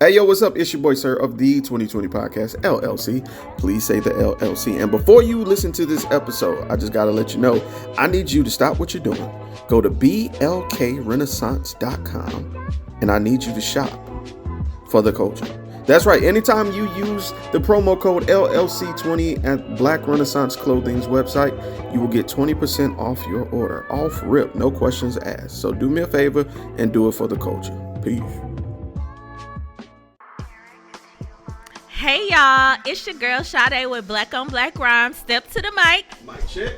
Hey, yo, what's up? It's your boy, sir, of the 2020 Podcast, LLC. Please say the LLC. And before you listen to this episode, I just got to let you know, I need you to stop what you're doing. Go to blkrenaissance.com, and I need you to shop for the culture. That's right. Anytime you use the promo code LLC20 at Black Renaissance Clothing's website, you will get 20% off your order. Off rip, no questions asked. So do me a favor and do it for the culture. Peace. Hey y'all, it's your girl Sade with Black on Black Rhymes. Step to the mic. Mic check.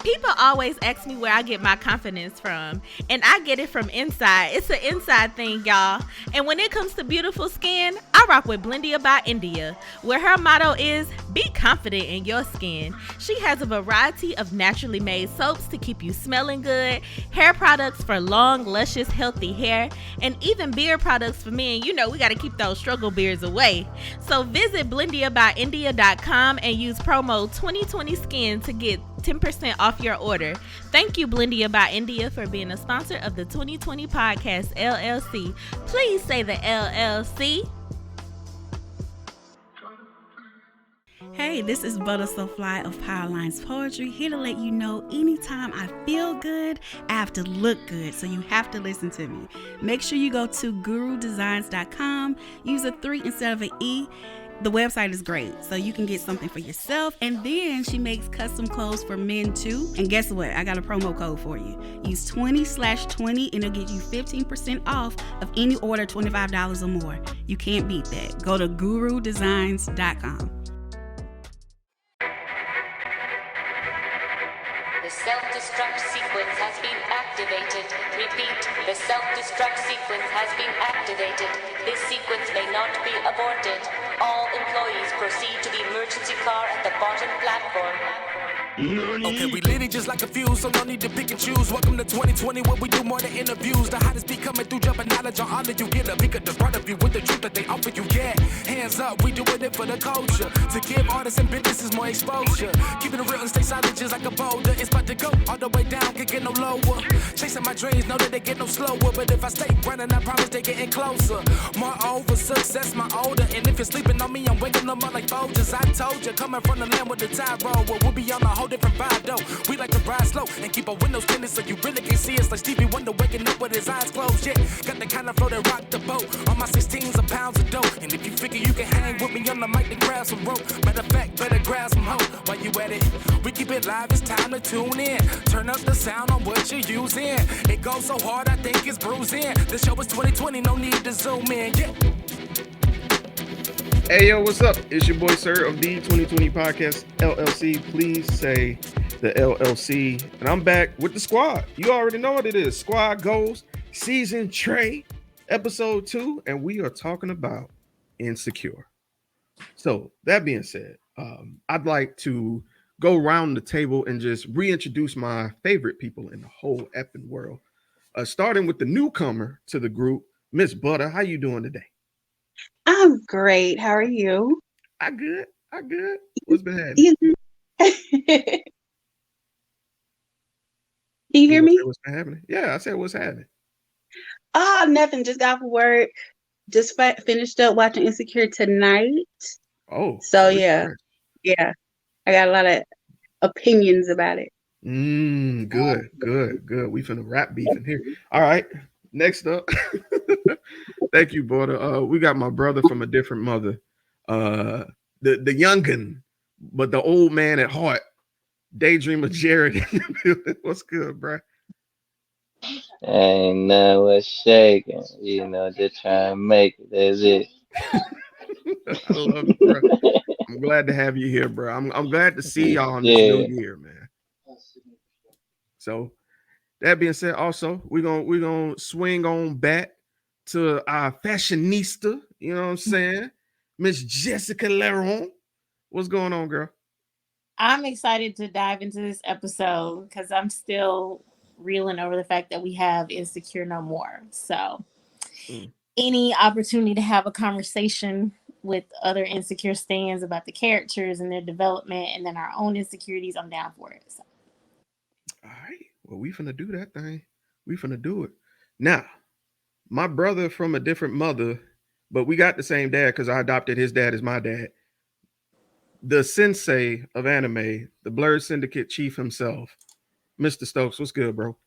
People always ask me where I get my confidence from, and I get it from inside. It's an inside thing, y'all. And when it comes to beautiful skin, I rock with Blendia by India, where her motto is, be confident in your skin. She has a variety of naturally made soaps to keep you smelling good, hair products for long, luscious, healthy hair, and even beard products for men. You know, we got to keep those struggle beards away. So visit BlendiaByIndia.com and use promo 2020skin to get 10% off your order. Thank you, Blendia by India, for being a sponsor of the 2020 Podcast, LLC. Please say the LLC. Hey, this is Butter So Fly of Powerlines Poetry, here to let you know anytime I feel good, I have to look good, so you have to listen to me. Make sure you go to gurudesigns.com, use a 3 instead of an E. The website is great, so you can get something for yourself, and then she makes custom clothes for men too. And guess what? I got a promo code for you. Use 20/20 and it'll get you 15% off of any order $25 or more. You can't beat that. Go to gurudesigns.com. The self-destruct sequence has been activated. Repeat, the self-destruct sequence has been activated. This sequence may not be aborted. All employees proceed to the emergency car at the bottom platform. Okay, we lit it just like a fuse, so no need to pick and choose. Welcome to 2020, where we do more than interviews. The hottest be coming through, jumping knowledge on all of you. Get a peek at the front of you with the truth that they offer you. Yeah, hands up, we doing it for the culture. To give artists and businesses more exposure. Keeping it real and stay solid just like a boulder. It's about to go all the way down, can't get no lower. Chasing my dreams, know that they get no slower. But if I stay running, I promise they getting closer. Moreover, success my older. And if you're sleeping on me, I'm waking them up like Folgers. I told you, coming from the land with the tide roll. Well, we'll be on a whole different vibe though. We like to ride slow and keep our windows tinted so you really can see us like Stevie Wonder waking up with his eyes closed. Yeah, got the kind of flow that rock the boat. On my 16s of pounds of dope. And if you figure you can hang with me on the mic, then grab some rope. Matter of fact, better grab some hope. While you at it, we keep it live, it's time to tune in. Turn up the sound on what you're using. It goes so hard, I think it's bruising. The show is 2020, no need to zoom in. Yeah. Hey, yo, what's up? It's your boy, sir, of the 2020 Podcast, LLC. Please say the LLC. And I'm back with the squad. You already know what it is. SquadGoals, Season Trey, Episode 2. And we are talking about Insecure. So, that being said, I'd like to go around the table and just reintroduce my favorite people in the whole effing world. Starting with the newcomer to the group, Miss Butter. How you doing today? I'm great. How are you? I good. What's been happening? Can you hear me? What's been happening? Yeah, I said what's happening. Nothing. Just got off work. Just finished up watching Insecure tonight. Oh, so yeah. I got a lot of opinions about it. Good. We finna rap beef in here. All right. Next up, thank you, brother. We got my brother from a different mother, the youngin, but the old man at heart, Daydreamer Jared. What's good, bro? Ain't nothing was shaking, just trying to make it. That's it. I love it, bro. I'm glad to have you here, bro. I'm glad to see y'all on this new year, man. So. That being said, also we're gonna swing on back to our fashionista. You know what I'm saying, Miss Jessica Leron. What's going on, girl? I'm excited to dive into this episode because I'm still reeling over the fact that we have Insecure no more. So, any opportunity to have a conversation with other Insecure stands about the characters and their development, and then our own insecurities, I'm down for it. So. All right. Well, we finna do that thing. We finna do it. Now, my brother from a different mother, but we got the same dad because I adopted his dad as my dad. The sensei of anime, the Blurred Syndicate chief himself, Mr. Stokes. What's good, bro?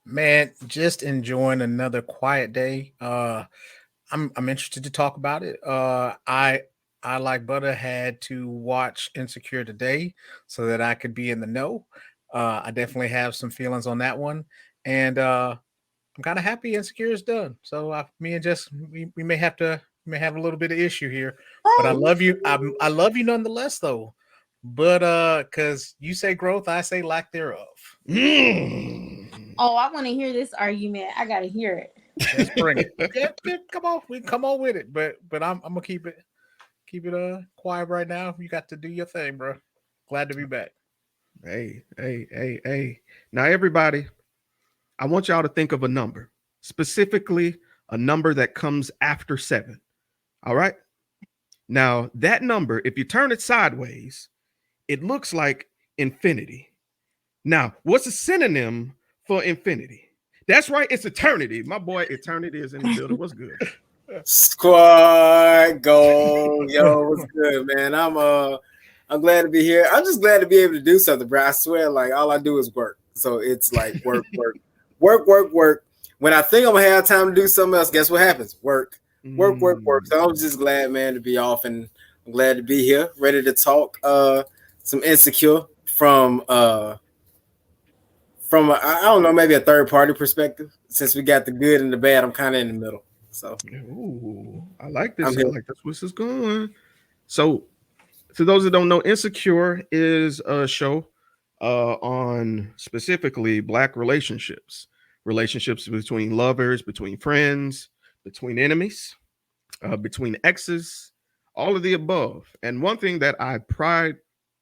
Man, just enjoying another quiet day. I'm interested to talk about it. I like Butter had to watch Insecure today so that I could be in the know. I definitely have some feelings on that one, and I'm kind of happy Insecure is done. So me and Jess, we may have a little bit of issue here, but I love you. I love you nonetheless, though. But because you say growth, I say lack thereof. Oh, I want to hear this argument. I gotta hear it. Let's bring it. Yeah, come on, we come on with it. But I'm gonna keep it quiet right now. You got to do your thing, bro. Glad to be back. Hey. Now, everybody, I want y'all to think of a number, specifically a number that comes after 7. All right. Now, that number, if you turn it sideways, it looks like infinity. Now, what's a synonym for infinity? That's right, it's eternity. My boy, eternity is in the building. What's good? Squad goals, yo, what's good, man? I'm glad to be here. I'm just glad to be able to do something, bro. I swear, like all I do is work. So it's like work. When I think I'm gonna have time to do something else, guess what happens? Work. So I'm just glad, man, to be off, and I'm glad to be here, ready to talk some Insecure from I don't know, maybe a third party perspective. Since we got the good and the bad, I'm kind of in the middle. So, ooh, I like this. I like this. What's this going? So, to those that don't know, Insecure is a show on specifically Black relationships between lovers, between friends, between enemies, between exes, all of the above. And one thing that I pride,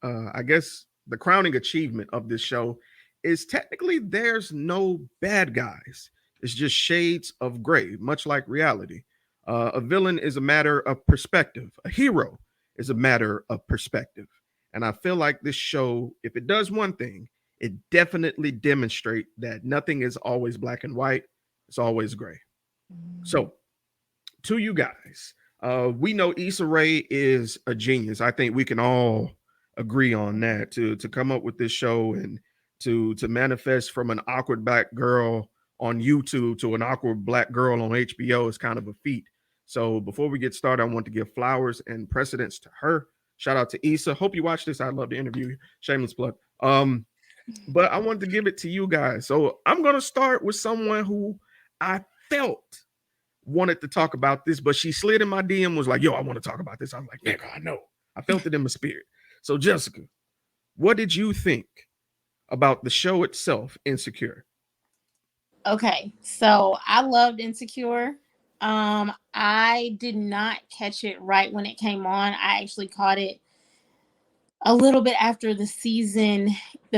I guess, the crowning achievement of this show is technically there's no bad guys. It's just shades of gray, much like reality. A villain is a matter of perspective. A hero is a matter of perspective. And I feel like this show, if it does one thing, it definitely demonstrates that nothing is always black and white. It's always gray. So, to you guys, we know Issa Rae is a genius. I think we can all agree on that. To come up with this show and to manifest from an awkward black girl on YouTube to an awkward black girl on HBO is kind of a feat. So before we get started, I want to give flowers and precedence to her. Shout out to Issa. Hope you watch this. I'd love to interview you. Shameless plug. But I wanted to give it to you guys. So I'm gonna start with someone who I felt wanted to talk about this, but she slid in my DM, was like, yo, I want to talk about this. I'm like, nigga, I know. I felt it in my spirit. So Jessica, what did you think about the show itself, Insecure? Okay, so I loved Insecure. I did not catch it right when it came on. I actually caught it a little bit after the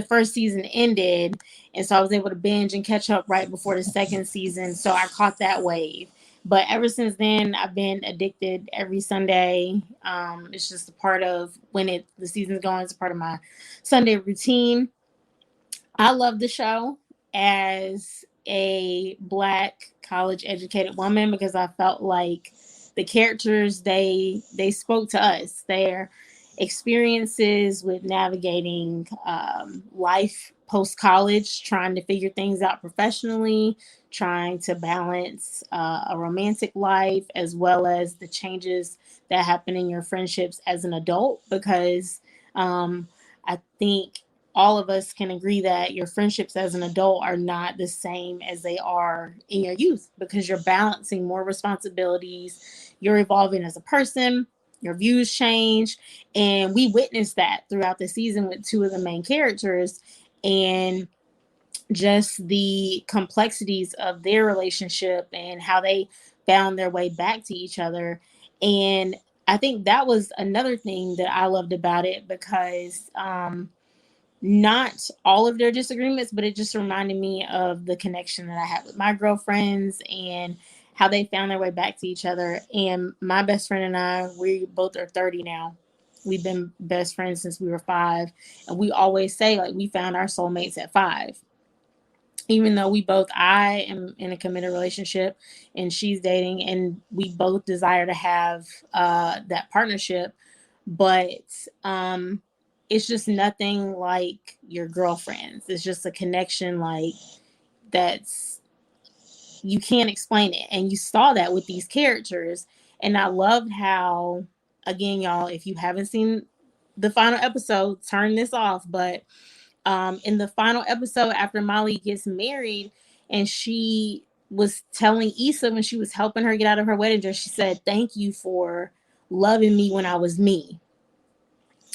first season ended, and so I was able to binge and catch up right before the second season. So I caught that wave. But ever since then, I've been addicted every Sunday. It's just a part of when the season's going. It's a part of my Sunday routine. I love the show as a Black college educated woman because I felt like the characters, they spoke to us. Their experiences with navigating life post-college, trying to figure things out professionally, trying to balance a romantic life, as well as the changes that happen in your friendships as an adult, because I think all of us can agree that your friendships as an adult are not the same as they are in your youth, because you're balancing more responsibilities, you're evolving as a person, your views change. And we witnessed that throughout the season with two of the main characters, and just the complexities of their relationship and how they found their way back to each other. And I think that was another thing that I loved about it, because not all of their disagreements, but it just reminded me of the connection that I had with my girlfriends and how they found their way back to each other. And my best friend and I, we both are 30 now. We've been best friends since we were 5. And we always say, like, we found our soulmates at 5. even though I am in a committed relationship and she's dating, and we both desire to have that partnership, but it's just nothing like your girlfriends. It's just a connection like that's, you can't explain it. And you saw that with these characters. And I loved how, again, y'all, if you haven't seen the final episode, turn this off. But in the final episode, after Molly gets married, and she was telling Issa when she was helping her get out of her wedding dress, she said, "Thank you for loving me when I was me."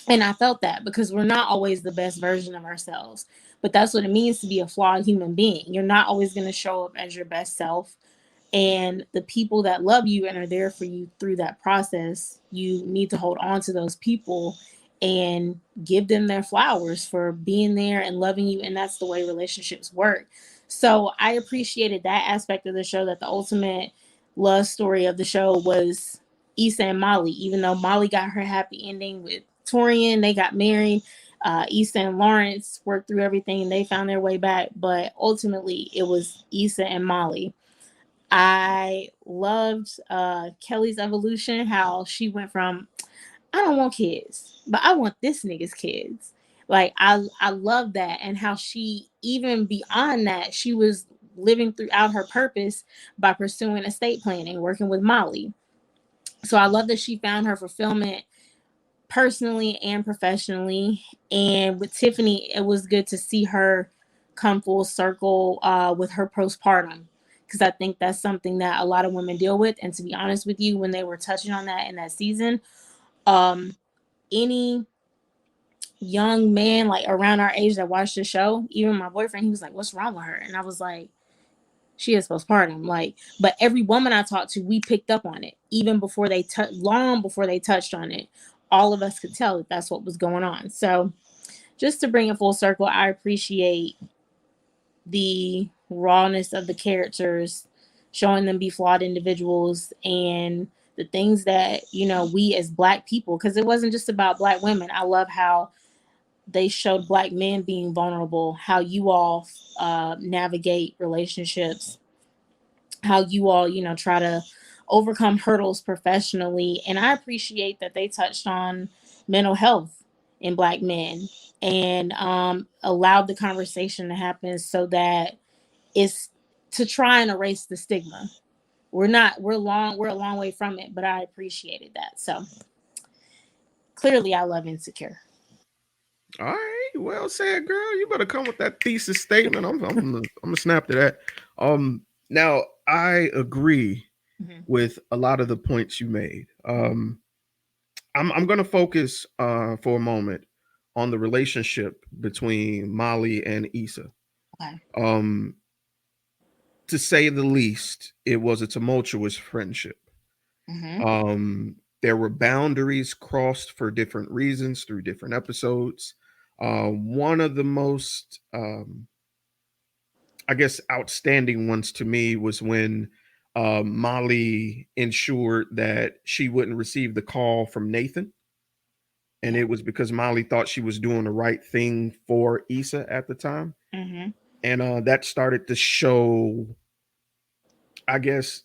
And I felt that, because we're not always the best version of ourselves. But that's what it means to be a flawed human being. You're not always going to show up as your best self. And the people that love you and are there for you through that process, you need to hold on to those people and give them their flowers for being there and loving you. And that's the way relationships work. So I appreciated that aspect of the show, that the ultimate love story of the show was Issa and Molly. Even though Molly got her happy ending with Torian, they got married. Issa and Lawrence worked through everything and they found their way back. But ultimately, it was Issa and Molly. I loved Kelly's evolution, how she went from, I don't want kids, but I want this nigga's kids. Like, I love that. And how she, even beyond that, she was living throughout her purpose by pursuing estate planning, working with Molly. So I love that she found her fulfillment personally and professionally. And with Tiffany, it was good to see her come full circle with her postpartum, because I think that's something that a lot of women deal with. And to be honest with you, when they were touching on that in that season, any young man like around our age that watched the show, even my boyfriend, he was like, "What's wrong with her?" And I was like, "She is postpartum." Like, but every woman I talked to, we picked up on it, even before they long before they touched on it. All of us could tell that that's what was going on. So, just to bring it full circle, I appreciate the rawness of the characters, showing them be flawed individuals, and the things that, you know, we as Black people, because it wasn't just about Black women. I love how they showed Black men being vulnerable, how you all navigate relationships, how you all, you know, try to overcome hurdles professionally. And I appreciate that they touched on mental health in Black men, and allowed the conversation to happen, so that it's to try and erase the stigma. We're a long way from it, but I appreciated that. So clearly I love Insecure. All right, well said, girl. You better come with that thesis statement. I'm gonna snap to that. Now I agree with a lot of the points you made. I'm gonna focus for a moment on the relationship between Molly and Issa. Okay. To say the least, it was a tumultuous friendship. There were boundaries crossed for different reasons through different episodes. One of the most, I guess, outstanding ones to me was when Molly ensured that she wouldn't receive the call from Nathan. And it was because Molly thought she was doing the right thing for Issa at the time. And that started to show, I guess,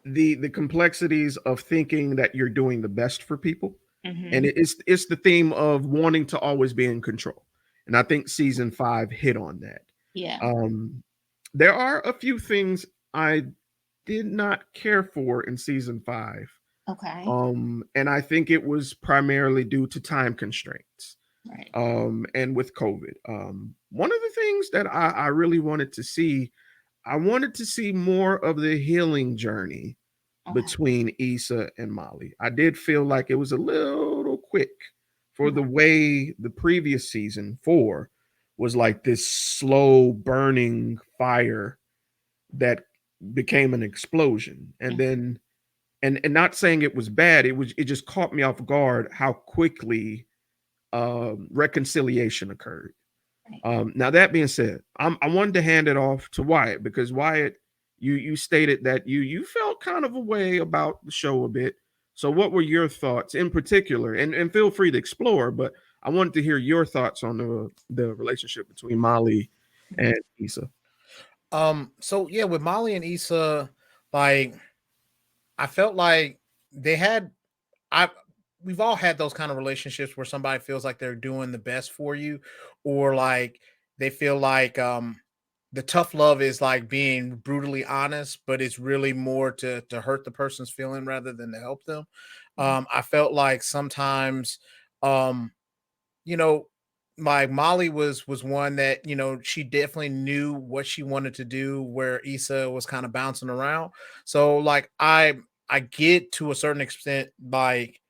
the complexities of thinking that you're doing the best for people. And it's the theme of wanting to always be in control. And I think season 5 hit on that. Yeah. There are a few things I did not care for in season 5. Okay. And I think it was primarily due to time constraints. Right. And with COVID. One of the things that I really wanted to see, I wanted to see more of the healing journey between Issa and Molly. I did feel like it was a little quick for the way the previous season 4 was like this slow burning fire that became an explosion. And then and not saying it was bad, it just caught me off guard how quickly reconciliation occurred. Now that being said, I wanted to hand it off to Wyatt, because Wyatt, you stated that you felt kind of a way about the show a bit. So what were your thoughts in particular? And feel free to explore, but I wanted to hear your thoughts on the relationship between Molly and Issa. So yeah, with Molly and Issa, like I felt like they had I we've all had those kind of relationships where somebody feels like they're doing the best for you, or like they feel like the tough love is like being brutally honest, but it's really more to hurt the person's feeling rather than to help them. I felt like sometimes um you know, like Molly was one that, she definitely knew what she wanted to do where Issa was kind of bouncing around. So like I get to a certain extent like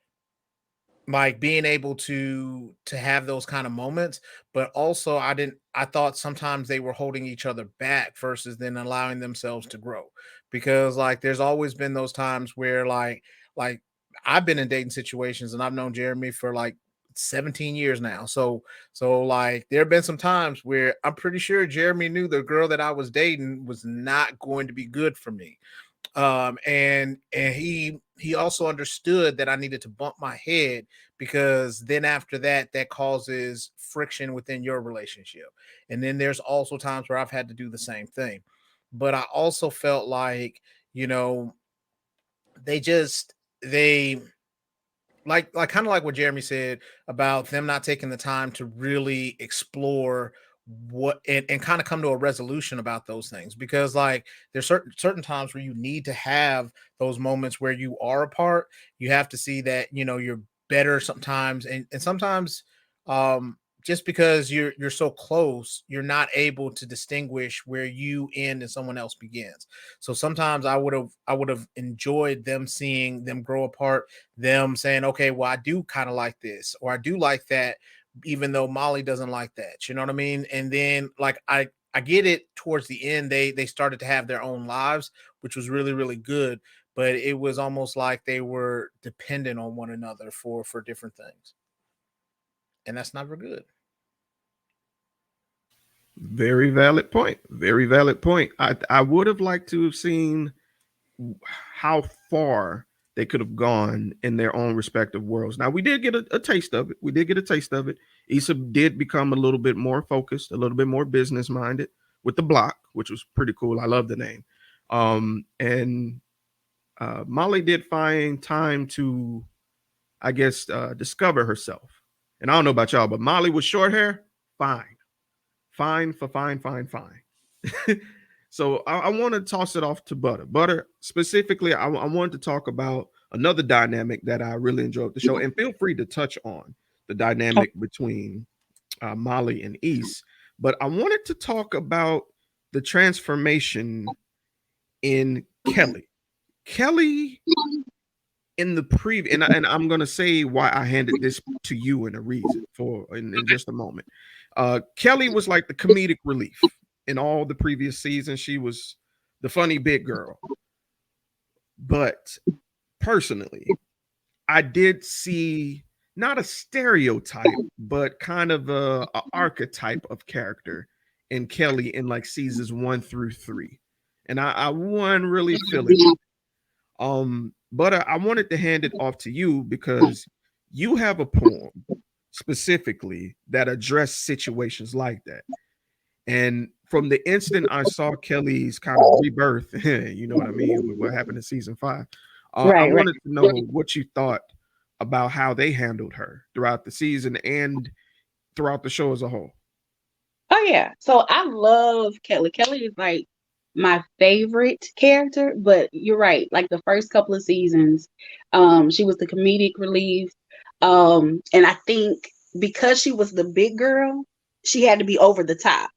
being able to have those kind of moments, but also I thought sometimes they were holding each other back versus then allowing themselves to grow, because like there's always been those times where like I've been in dating situations and I've known Jeremy for like 17 years now. So like there have been some times where I'm pretty sure Jeremy knew the girl that I was dating was not going to be good for me, and he also understood that I needed to bump my head, because then after that that causes friction within your relationship, and then there's also times where I've had to do the same thing. But I also felt like, you know they just they like kind of like what Jeremy said about them not taking the time to really explore what and kind of come to a resolution about those things, because like there's certain times where you need to have those moments where you are apart. You have to see that you're better sometimes, and sometimes just because you're so close, you're not able to distinguish where you end and someone else begins. So sometimes I would have enjoyed them seeing them grow apart, them saying, okay, well, I do kind of like this, or I do like that, even though Molly doesn't like that. You know what I mean? And then like I get it, towards the end they started to have their own lives, which was really, really good. But it was almost like they were dependent on one another for different things. And that's never good. Very valid point. Very valid point. I would have liked to have seen how far they could have gone in their own respective worlds. Now we did get a taste of it. We did get a taste of it. Issa did become a little bit more focused, a little bit more business minded with the block, which was pretty cool. I love the name. And Molly did find time to, I guess, discover herself. And I don't know about y'all, but Molly with short hair, fine, fine for fine, fine, fine. So I want to toss it off to Butter. Butter, specifically, I wanted to talk about another dynamic that I really enjoyed the show. And feel free to touch on the dynamic between Molly and East. But I wanted to talk about the transformation in Kelly. Kelly in the preview, and I'm going to say why I handed this to you and a reason for in just a moment. Kelly was like the comedic relief in all the previous seasons. She was the funny big girl. But personally, I did see not a stereotype, but kind of a archetype of character in Kelly in like seasons 1 through 3. And I wasn't really feeling it. But I wanted to hand it off to you because you have a poem specifically that address situations like that. And from the instant I saw Kelly's kind of rebirth, you know what I mean, with what happened in season 5, I Right, right. wanted to know what you thought about how they handled her throughout the season and throughout the show as a whole. Oh yeah. So I love Kelly. Kelly is like my favorite character, but you're right. Like the first couple of seasons, she was the comedic relief. And I think because she was the big girl, she had to be over the top.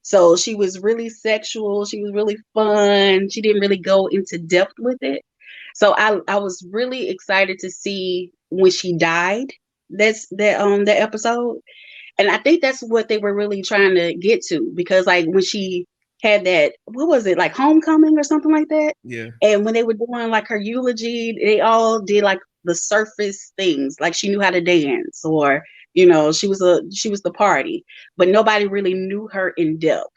So she was really sexual, she was really fun. She didn't really go into depth with it. So I was really excited to see when she died. That episode, and I think that's what they were really trying to get to, because like when she had that, what was it, like homecoming or something like that? Yeah. And when they were doing like her eulogy, they all did like the surface things, like she knew how to dance, or she was the party, but nobody really knew her in depth.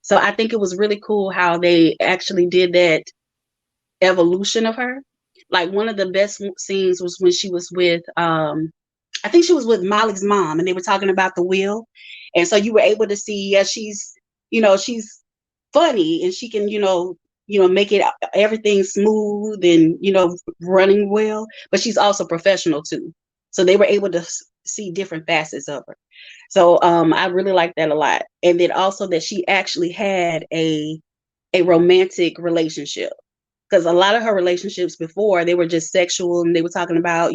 So I think it was really cool how they actually did that evolution of her. Like one of the best scenes was when she was with I think she was with Molly's mom, and they were talking about the will. And so you were able to see, yeah, she's funny and she can, make it everything smooth and, running well, but she's also professional too. So they were able to see different facets of her. So I really like that a lot. And then also that she actually had a romantic relationship, because a lot of her relationships before, they were just sexual and they were talking about,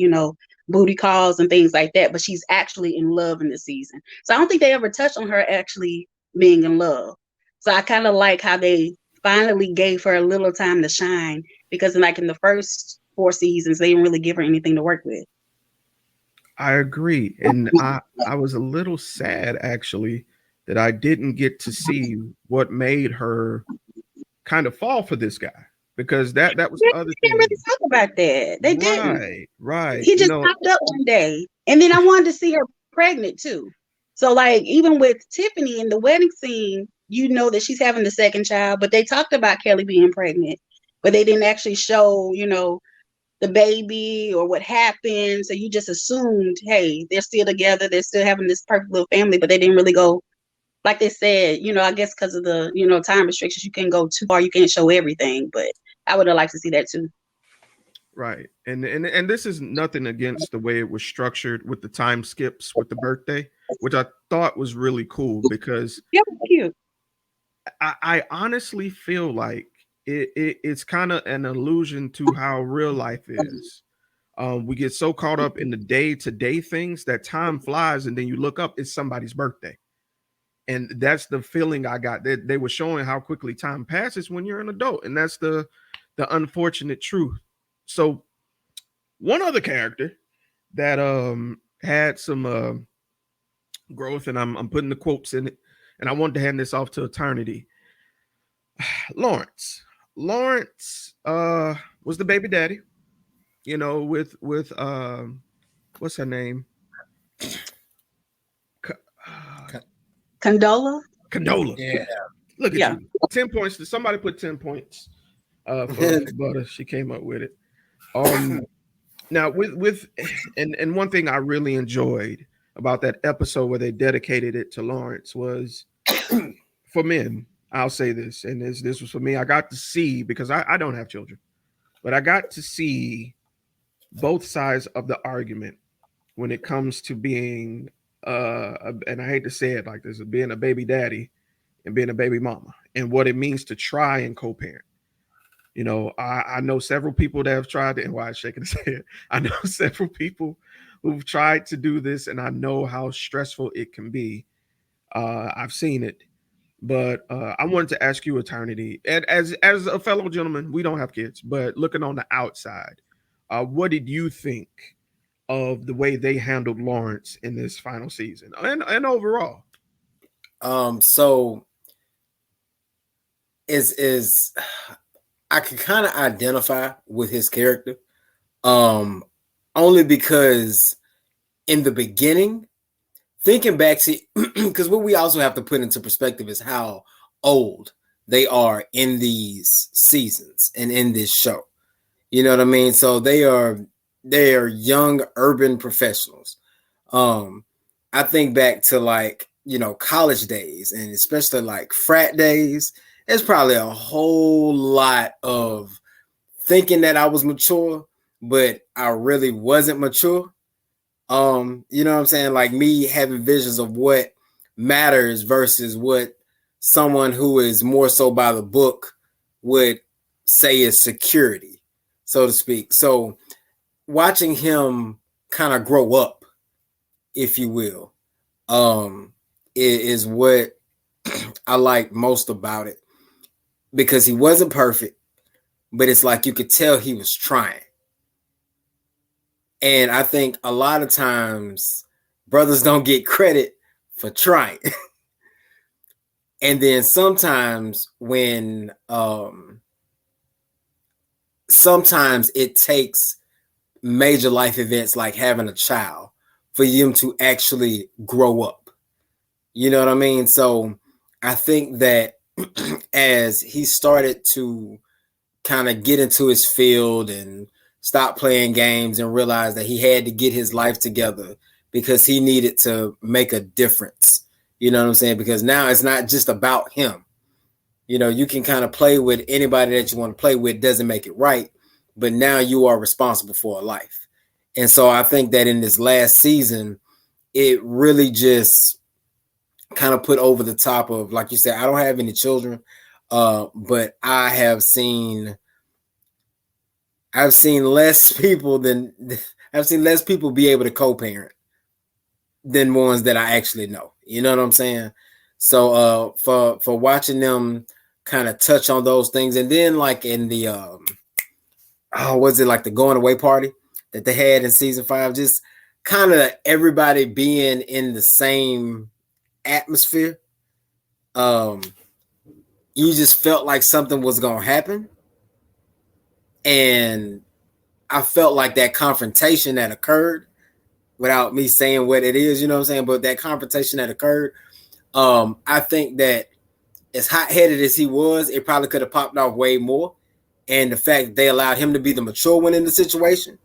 booty calls and things like that, but she's actually in love in this season. So I don't think they ever touched on her actually being in love. So I kind of like how they finally gave her a little time to shine, because in the first 4 seasons, they didn't really give her anything to work with. I agree. And I was a little sad actually that I didn't get to see what made her kind of fall for this guy, because that was the other They thing. didn't really talk about that. They didn't. Right. He just popped up one day. And then I wanted to see her pregnant too. So even with Tiffany in the wedding scene, that she's having the second child, but they talked about Kelly being pregnant, but they didn't actually show, the baby or what happened. So you just assumed, hey, they're still together. They're still having this perfect little family, but they didn't really go, like they said, I guess because of the, time restrictions, you can't go too far. You can't show everything, but I would have liked to see that too. Right. And this is nothing against the way it was structured with the time skips with the birthday, which I thought was really cool, because cute. I honestly feel like it's kind of an allusion to how real life is. We get so caught up in the day-to-day things that time flies, and then you look up, it's somebody's birthday. And that's the feeling I got. They were showing how quickly time passes when you're an adult, and that's the unfortunate truth. So one other character that had some growth, and I'm putting the quotes in it, and I wanted to hand this off to Eternity. Lawrence was the baby daddy, with what's her name? Condola. Yeah. Look at you. 10 points. Somebody put 10 points for Butter. She came up with it. Now with and one thing I really enjoyed about that episode where they dedicated it to Lawrence was for men. I'll say this, and this was for me. I got to see, because I don't have children, but I got to see both sides of the argument when it comes to being and I hate to say it like this, being a baby daddy and being a baby mama, and what it means to try and co-parent. I know several people that have tried it, and why I'm shaking his head. I know several people who've tried to do this, and I know how stressful it can be. I've seen it, but I wanted to ask you, Eternity, and as a fellow gentleman, we don't have kids, but looking on the outside, what did you think of the way they handled Lawrence in this final season and overall? So is I can kind of identify with his character, only because in the beginning, thinking back to, because what we also have to put into perspective is how old they are in these seasons and in this show. You know what I mean? So they are young urban professionals. I think back to college days, and especially frat days. There's probably a whole lot of thinking that I was mature, but I really wasn't mature. You know what I'm saying? Like me having visions of what matters versus what someone who is more so by the book would say is security, so to speak. So watching him kind of grow up, if you will, is what I like most about it, because he wasn't perfect, but it's like you could tell he was trying. And I think a lot of times brothers don't get credit for trying. And then sometimes when sometimes it takes major life events like having a child for them to actually grow up. You know what I mean? So I think that as he started to kind of get into his field and stop playing games and realize that he had to get his life together because he needed to make a difference You know what I'm saying? Because now it's not just about him. You know, you can kind of play with anybody that you want to play with, doesn't make it right, but now you are responsible for a life. And so I think that in this last season, it really just kind of put over the top of, like you said, I don't have any children, but I've seen less people be able to co-parent than ones that I actually know. You know what I'm saying? So for watching them kind of touch on those things, and then like in the was it like the going away party that they had in season 5, just kind of everybody being in the same atmosphere. You just felt like something was gonna happen, and I felt like that confrontation that occurred, without me saying what it is, you know what I'm saying, but that confrontation that occurred, I think that as hot-headed as he was, it probably could have popped off way more. And the fact that they allowed him to be the mature one in the situation,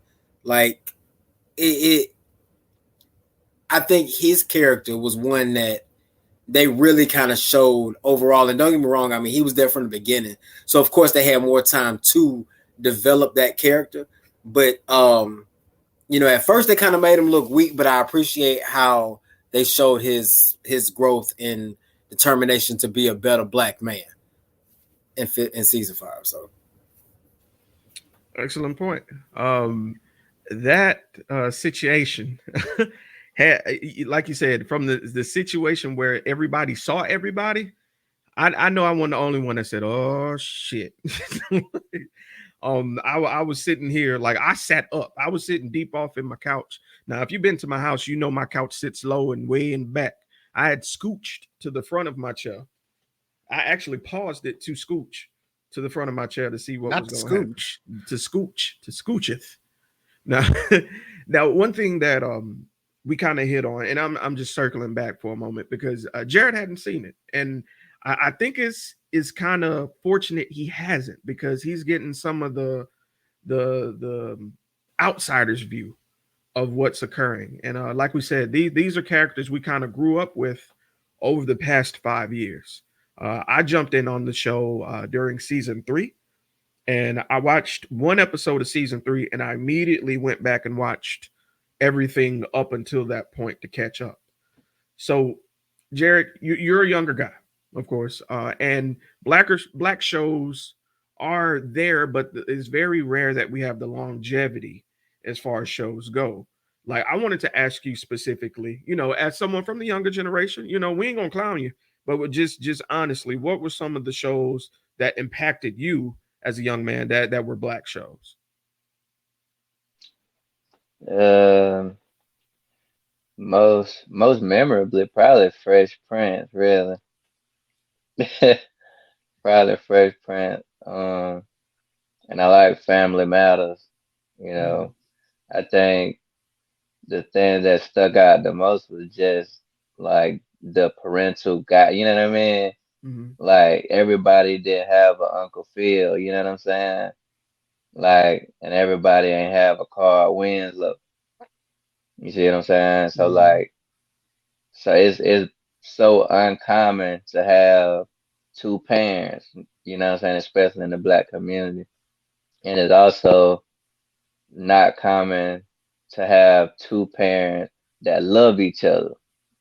like I think his character was one that they really kind of showed overall. And don't get me wrong, I mean, he was there from the beginning, so of course they had more time to develop that character. But you know, at first they kind of made him look weak, but I appreciate how they showed his growth in determination to be a better black man in season 5. So Excellent point. That situation had, like you said, from the situation where everybody saw everybody. I know I wasn't the only one that said, "Oh shit." I was sitting here, like I sat up. I was sitting deep off in my couch. Now, if you've been to my house, you know my couch sits low and way in back. I had scooched to the front of my chair. I actually paused it to scooch to the front of my chair to see what Not was to going to happen. scooch. To scoocheth. Now, now one thing that we kind of hit on, and I'm just circling back for a moment because Jared hadn't seen it, and I think it's kind of fortunate he hasn't, because he's getting some of the outsider's view of what's occurring. And like we said, these are characters we kind of grew up with over the past 5 years. I jumped in on the show during season 3, and I watched one episode of season 3, and I immediately went back and watched everything up until that point to catch up. So, Jared, you're a younger guy, of course, and black shows are there, but it's very rare that we have the longevity as far as shows go. Like, I wanted to ask you specifically, as someone from the younger generation, we ain't gonna clown you, but just honestly, what were some of the shows that impacted you as a young man that were black shows? Um, most memorably, probably Fresh Prince, really. Probably Fresh Prince. And I like Family Matters. You Mm-hmm. know, I think the thing that stuck out the most was just like the parental guy. You know what I mean? Mm-hmm. Like everybody did have an Uncle Phil. You know what I'm saying? Like, and everybody ain't have a Carl Winslow. You see what I'm saying? So Mm-hmm. like, so it's so uncommon to have two parents. You know what I'm saying? Especially in the black community, and it's also not common to have two parents that love each other.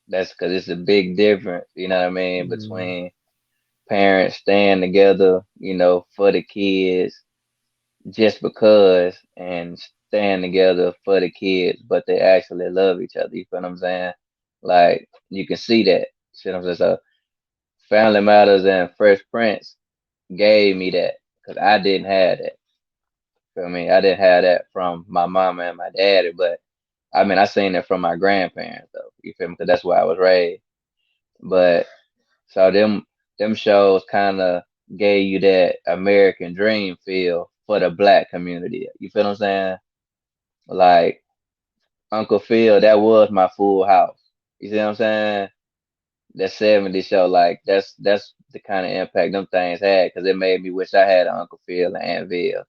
That's because it's a big difference, you know what I mean, Mm-hmm. between parents staying together, for the kids just because, and staying together for the kids, but they actually love each other. You feel what I'm saying? Like you can see that. See what I'm saying? So Family Matters and Fresh Prince gave me that because I didn't have that. Feel me? I didn't have that from my mama and my daddy, but I mean, I seen it from my grandparents though. You feel me? Because that's where I was raised. But so them shows kind of gave you that American dream feel for the black community. You feel what I'm saying? Like Uncle Phil, that was my full house. You see what I'm saying? That 70s show, like that's the kind of impact them things had because it made me wish I had an Uncle Phil and Aunt Ville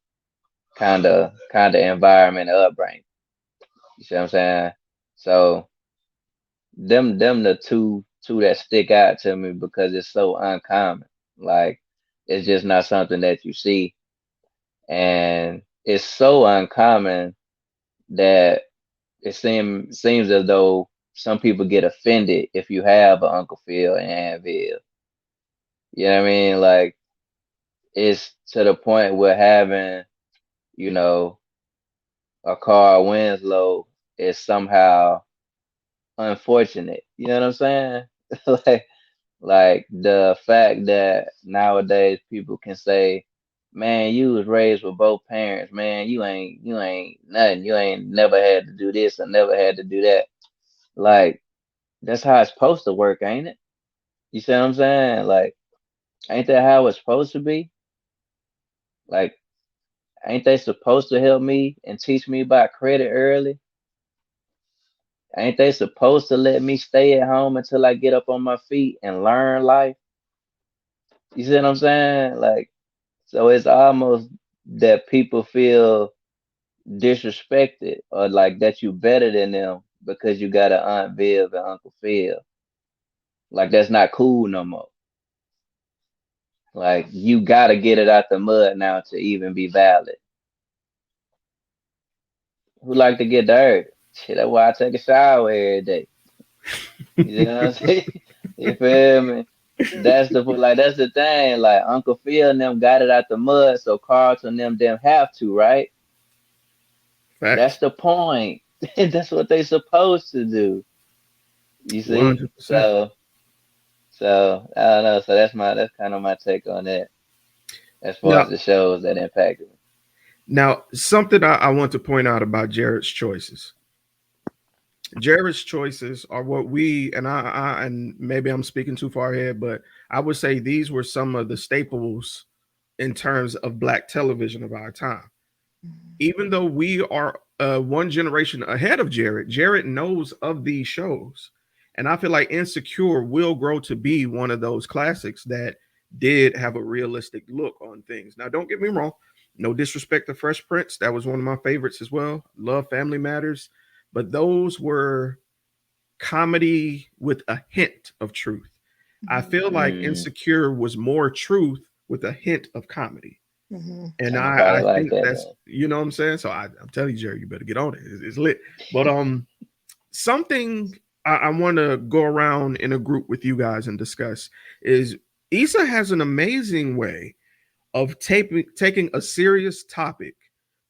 kind of environment and upbringing. You see what I'm saying? So them the two two that stick out to me because it's so uncommon. Like it's just not something that you see, and it's so uncommon that it seems as though some people get offended if you have an Uncle Phil and Aunt Viv. You know what I mean? Like it's to the point where having, you know, a Carl Winslow is somehow unfortunate. You know what I'm saying? like like the fact that nowadays people can say, "Man, you was raised with both parents, man. You ain't nothing. You ain't never had to do this or never had to do that." Like that's how it's supposed to work, ain't it? You see what I'm saying? Like, ain't that how it's supposed to be? Like, ain't they supposed to help me and teach me about credit early? Ain't they supposed to let me stay at home until I get up on my feet and learn life? You see what I'm saying? Like, so it's almost that people feel disrespected or like that you better than them because you got an Aunt Viv and Uncle Phil. Like that's not cool no more. Like you gotta get it out the mud now to even be valid. Who like to get dirty? Shit, that's why I take a shower every day. You know what I'm saying? You feel me? That's the thing. Like Uncle Phil and them got it out the mud, so Carlton and them have to, right? That's Facts. the point. That's what they supposed to do. You see? 100%. So I don't know. So that's kind of my take on that as far as Now, the shows that impacted me. now something I want to point out about Jared's choices. Jared's choices are what we and maybe I'm speaking too far ahead, but I would say these were some of the staples in terms of black television of our time. Even though we are one generation ahead of Jared, Jared knows of these shows. And I feel like Insecure will grow to be one of those classics that did have a realistic look on things. Now, don't get me wrong, no disrespect to Fresh Prince. That was one of my favorites as well. Love Family Matters. But those were comedy with a hint of truth. I feel like Mm, Insecure was more truth with a hint of comedy. Mm-hmm. And I can I probably like think that that's, then. you know what I'm saying. So I'm telling you, Jerry, you better get on it. It's lit. But something I want to go around in a group with you guys and discuss is Issa has an amazing way of taking a serious topic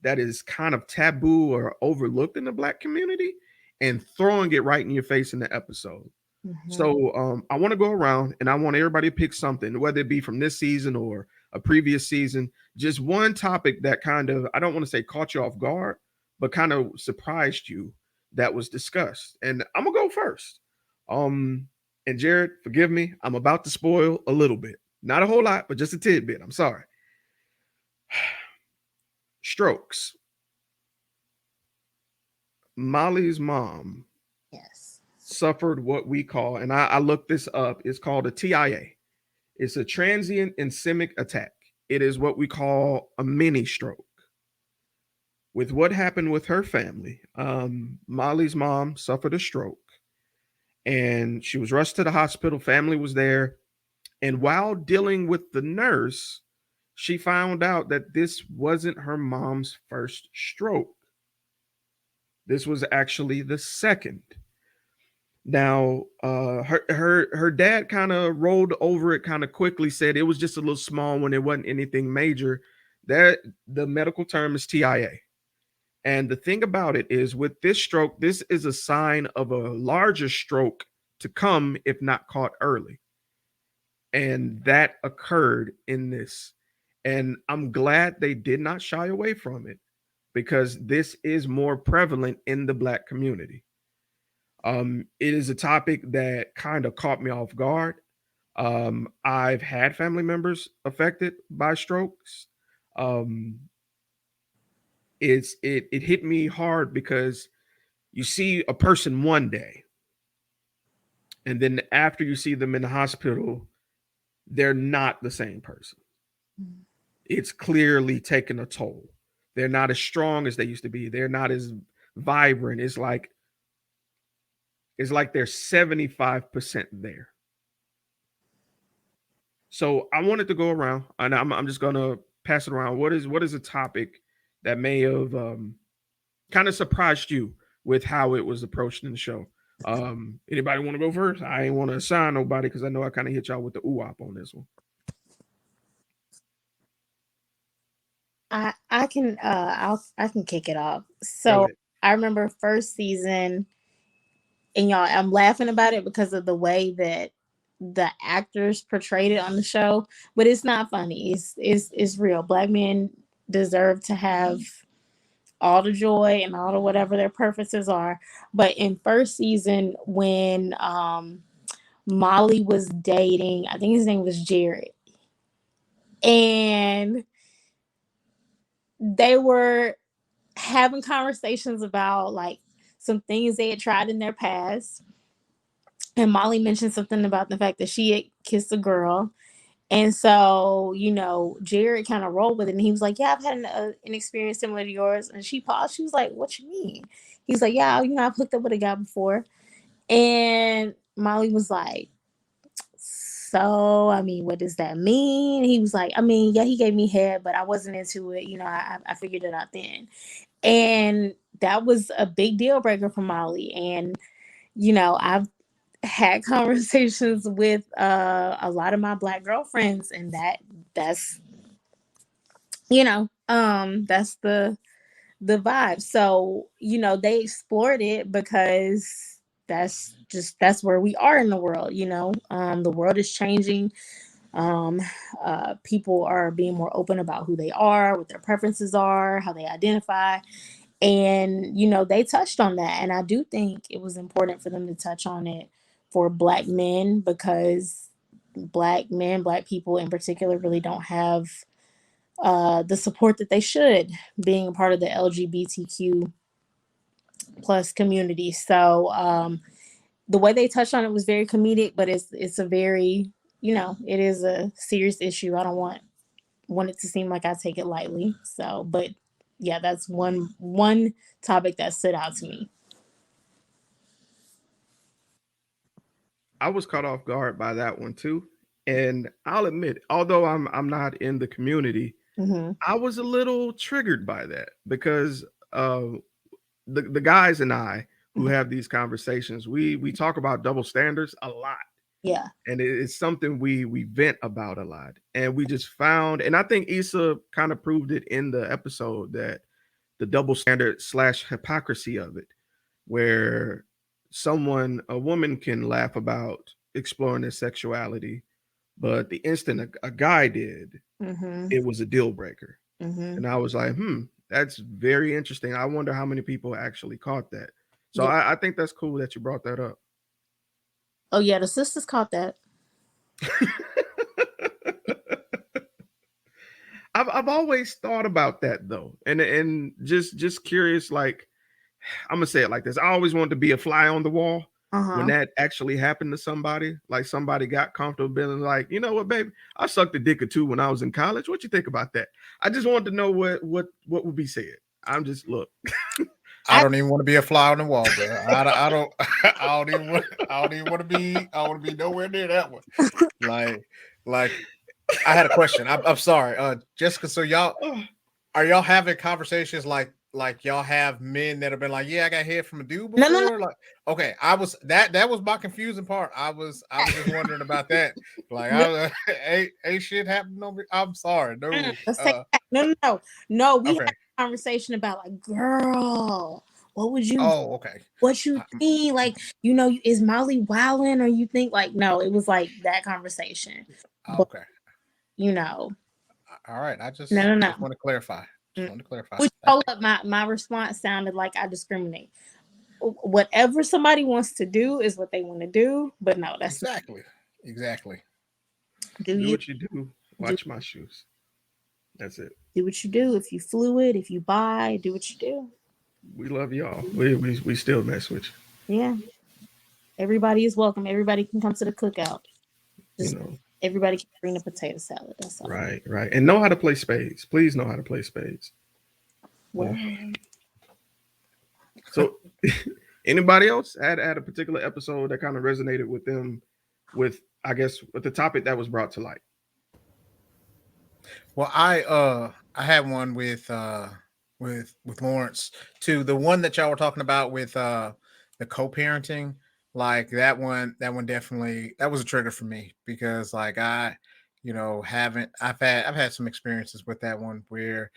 that is kind of taboo or overlooked in the black community and throwing it right in your face in the episode. Mm-hmm. So I want to go around and I want everybody to pick something, whether it be from this season or a previous season, just one topic that kind of, I don't want to say caught you off guard, but kind of surprised you that was discussed. And I'm gonna go first. Um, and Jared, forgive me, I'm about to spoil a little bit, not a whole lot, but just a tidbit. I'm sorry. Strokes. Molly's mom Yes. suffered what we call, and I looked this up, it's called a TIA. It's a transient ischemic attack. It is what we call a mini stroke. With what happened with her family, Molly's mom suffered a stroke and she was rushed to the hospital. Family was there. And while dealing with the nurse, she found out that this wasn't her mom's first stroke. This was actually the second. Now, her dad kind of rolled over it kind of quickly, said it was just a little small one, it wasn't anything major. That the medical term is TIA. And the thing about it is, with this stroke, this is a sign of a larger stroke to come if not caught early. And that occurred in this. And I'm glad they did not shy away from it because this is more prevalent in the black community. It is a topic that kind of caught me off guard. I've had family members affected by strokes. Um, it hit me hard because you see a person one day, and then after you see them in the hospital, they're not the same person. It's clearly taken a toll. They're not as strong as they used to be. They're not as vibrant. it's like they're 75% there. So I wanted to go around, and I'm just gonna pass it around. What is a topic that may have kind of surprised you with how it was approached in the show? Anybody want to go first? I ain't want to assign nobody because I know I kind of hit y'all with the ooh-op on this one. I can kick it off. Go So ahead. I remember first season, and y'all, I'm laughing about it because of the way that the actors portrayed it on the show, but it's not funny. It's real. Black men deserve to have all the joy and all the whatever their purposes are. But in first season, when Molly was dating, I think his name was Jared, and they were having conversations about like some things they had tried in their past. And Molly mentioned something about the fact that she had kissed a girl. And so, Jared kind of rolled with it. And he was like, yeah, I've had an experience similar to yours. And she paused. She was like, what you mean? He's like, yeah, I've hooked up with a guy before. And Molly was like, so, I mean, what does that mean? He was like, I mean, yeah, he gave me head, but I wasn't into it. I figured it out then. And that was a big deal breaker for Molly. And, I've had conversations with a lot of my Black girlfriends, and that's that's the vibe. So they explored it because that's where we are in the world. The world is changing. People are being more open about who they are, what their preferences are, how they identify. And, they touched on that. And I do think it was important for them to touch on it for Black men, because Black men, Black people in particular, really don't have the support that they should, being a part of the LGBTQ plus community. So the way they touched on it was very comedic, but it's a very, it is a serious issue. I don't want it to seem like I take it lightly. So, but yeah, that's one topic that stood out to me. I was caught off guard by that one too. And I'll admit, although I'm not in the community, Mm-hmm. I was a little triggered by that because the guys and I who have these conversations, we talk about double standards a lot. Yeah. And it's something we vent about a lot. And we just found, and I think Issa kind of proved it in the episode, that the double standard slash hypocrisy of it, where a woman can laugh about exploring their sexuality, but the instant a guy did, Mm-hmm. it was a deal breaker. Mm-hmm. And I was like, that's very interesting. I wonder how many people actually caught that. So Yeah. I think that's cool that you brought that up. Oh yeah, the sisters caught that. I've always thought about that though, and just curious. Like, I'm gonna say it like this: I always wanted to be a fly on the wall when Uh-huh. that actually happened to somebody. Like somebody got comfortable being like, you know what, baby, I sucked a dick or two when I was in college. What you think about that? I just wanted to know what would be said. I'm just look. I don't even want to be a fly on the wall, bro. I don't. I don't even want to be. I want to be nowhere near that one. Like, I had a question. I'm sorry, Jessica. So are y'all having conversations like y'all have men that have been like, yeah, I got head from a dude before? No. Like, okay, that was my confusing part. I was just wondering about that. Like, ain't shit happening over. I'm sorry, no. Let's take it back. No. We Okay. had a conversation about like, girl, what would you? Oh, okay. What you think? Like, is Molly wilding, or you think like? No, it was like that conversation. But, Okay. All right. I just no. just want to clarify. Which hold up, my response sounded like I discriminate. Whatever somebody wants to do is what they want to do, but no, that's exactly. Do what you do. Watch my shoes. That's it. Do what you do. If you fluid, if you buy, do what you do. We love y'all. We still mess with you. Yeah. Everybody is welcome. Everybody can come to the cookout. Just everybody can bring the potato salad. That's all. Right. And know how to play spades. Please know how to play spades. Well. So Anybody else had a particular episode that kind of resonated with them, with I guess with the topic that was brought to light? Well, I had one with Lawrence too. The one that y'all were talking about with the co-parenting, like that one definitely that was a trigger for me because like I, haven't I've had some experiences with that one where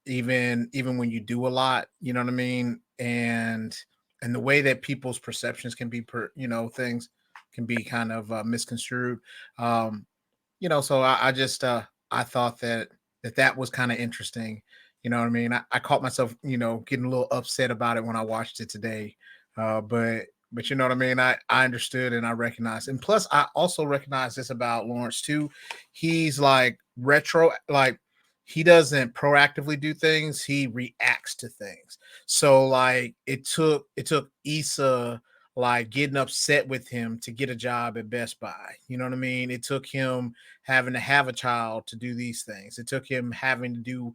even when you do a lot, you know what I mean, and the way that people's perceptions can be things can be kind of misconstrued. Um, so I just I thought that was kind of interesting. You know what I mean? I caught myself, getting a little upset about it when I watched it today. But you know what I mean? I understood and I recognized. And plus I also recognize this about Lawrence too. He's like retro, like he doesn't proactively do things, he reacts to things. So like it took Issa like getting upset with him to get a job at Best Buy. You know what I mean? It took him having to have a child to do these things. It took him having to do,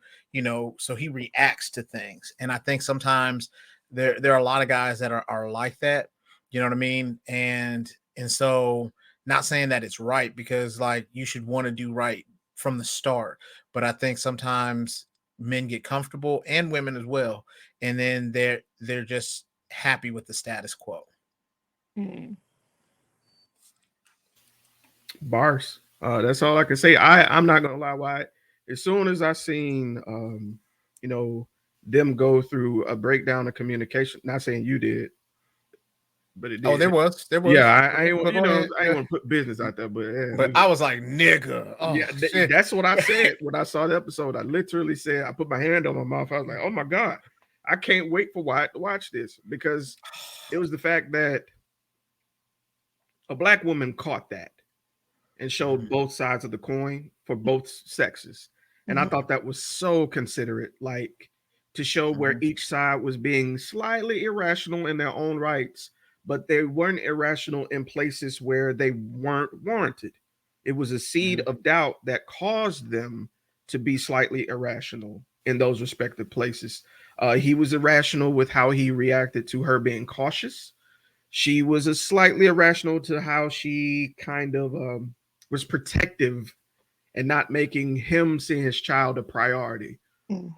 so he reacts to things. And I think sometimes there are a lot of guys that are like that. You know what I mean? And so not saying that it's right because like you should want to do right from the start. But I think sometimes men get comfortable and women as well. And then they're just happy with the status quo. Bars. That's all I can say. I'm not gonna lie. Why? As soon as I seen, you know, them go through a breakdown of communication. Not saying you did, but it Oh, did. there Yeah, was. I ain't, But go ahead. I ain't want to put business out there, but yeah, But I was like, nigga. Oh, yeah, shit. that's what I said when I saw the episode. I literally said, I put my hand on my mouth. I was like, oh my god, I can't wait for Wyatt to watch this because it was the fact that a black woman caught that and showed both sides of the coin for both sexes. And I thought that was so considerate, like to show where each side was being slightly irrational in their own rights, but they weren't irrational in places where they weren't warranted. It was a seed of doubt that caused them to be slightly irrational in those respective places. He was irrational with how he reacted to her being cautious. She was a slightly irrational to how she kind of was protective and not making him see his child a priority.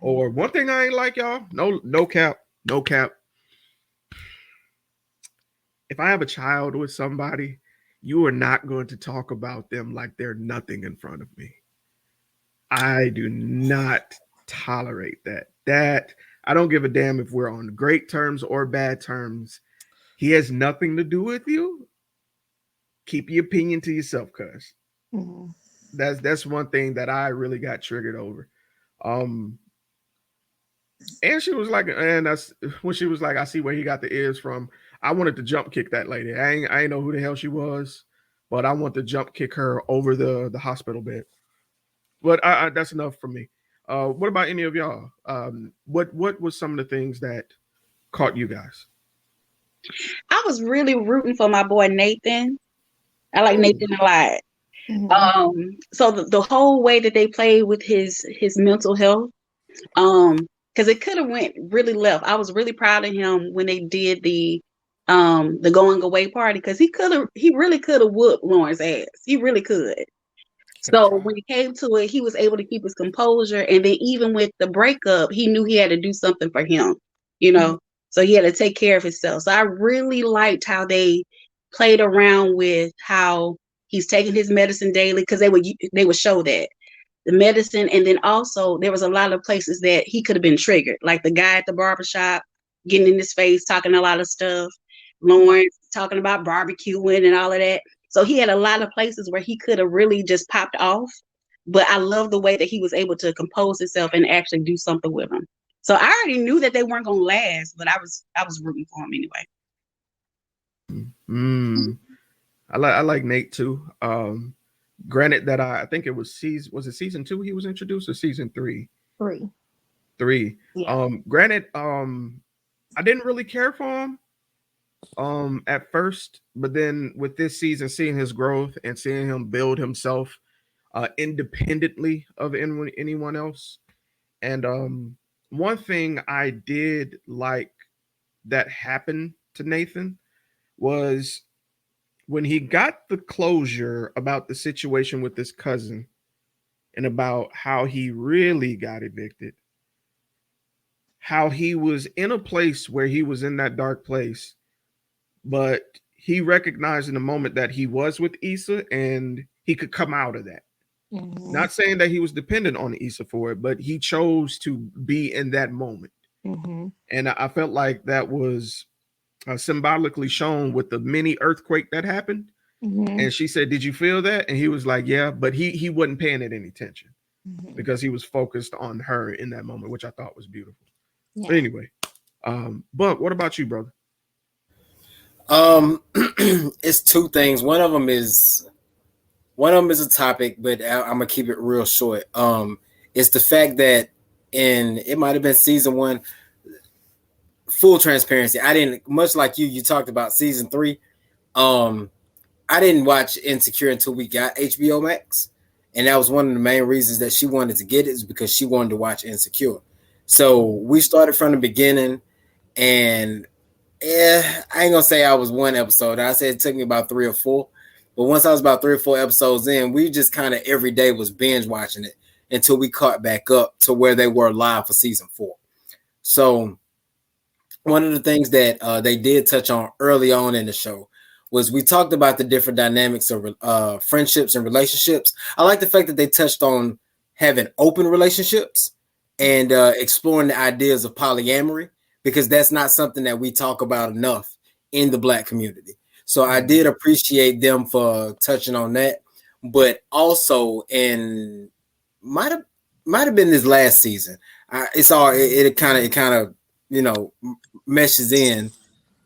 Or one thing I ain't like, y'all, no cap, no cap. If I have a child with somebody, you are not going to talk about them like they're nothing in front of me. I do not tolerate that. That I don't give a damn if we're on great terms or bad terms. He has nothing to do with you. Keep your opinion to yourself, cuz. That's one thing that I really got triggered over. Um, and she was like, and that's when she was like, I see where he got the ears from. I wanted to jump kick that lady. I ain't know who the hell she was, but I want to jump kick her over the hospital bed. But that's enough for me. What about any of y'all? What was some of the things that caught you guys? I was really rooting for my boy Nathan. I like Nathan a lot. So the whole way that they played with his mental health, because it could have went really left. I was really proud of him when they did the going away party because he really could have whooped Lauren's ass. He really could. So when it came to it, he was able to keep his composure, and then even with the breakup, he knew he had to do something for him, you know. So he had to take care of himself. So I really liked how they played around with how he's taking his medicine daily because they would show that the medicine, and then also there was a lot of places that he could have been triggered, like the guy at the barbershop getting in his face, talking a lot of stuff, Lawrence talking about barbecuing and all of that. So he had a lot of places where he could have really just popped off. But I love the way that he was able to compose himself and actually do something with him. So I already knew that they weren't gonna last, but I was rooting for him anyway. I like Nate too. Granted that I think it was season 2 he was introduced or season 3? 3. Yeah. Granted, I didn't really care for him at first, but then with this season, seeing his growth and seeing him build himself independently of anyone else. And one thing I did like that happened to Nathan was when he got the closure about the situation with his cousin and about how he really got evicted, how he was in a place where he was in that dark place, but he recognized in the moment that he was with Issa and he could come out of that. Mm-hmm. Not saying that he was dependent on Issa for it, but he chose to be in that moment. Mm-hmm. And I felt like that was symbolically shown with the mini earthquake that happened. Mm-hmm. And she said, "Did you feel that?" And he was like, "Yeah," but he wasn't paying it any attention Mm-hmm. because he was focused on her in that moment, which I thought was beautiful. Yeah. But anyway, but what about you, brother? It's two things. One of them is a topic, but I'm gonna keep it real short. It's the fact that it might have been season one. Full transparency, I didn't, much like you talked about season 3. I didn't watch Insecure until we got HBO Max, and that was one of the main reasons that she wanted to get it, is because she wanted to watch Insecure. So we started from the beginning, and I ain't gonna say I was one episode. I said it took me about 3 or 4, but once I was about 3 or 4 episodes in, we just kind of every day was binge watching it until we caught back up to where they were live for season 4. So one of the things that they did touch on early on in the show was we talked about the different dynamics of friendships and relationships. I like the fact that they touched on having open relationships and exploring the ideas of polyamory, because that's not something that we talk about enough in the Black community. So I did appreciate them for touching on that, but also might have been this last season. It kind of meshes in,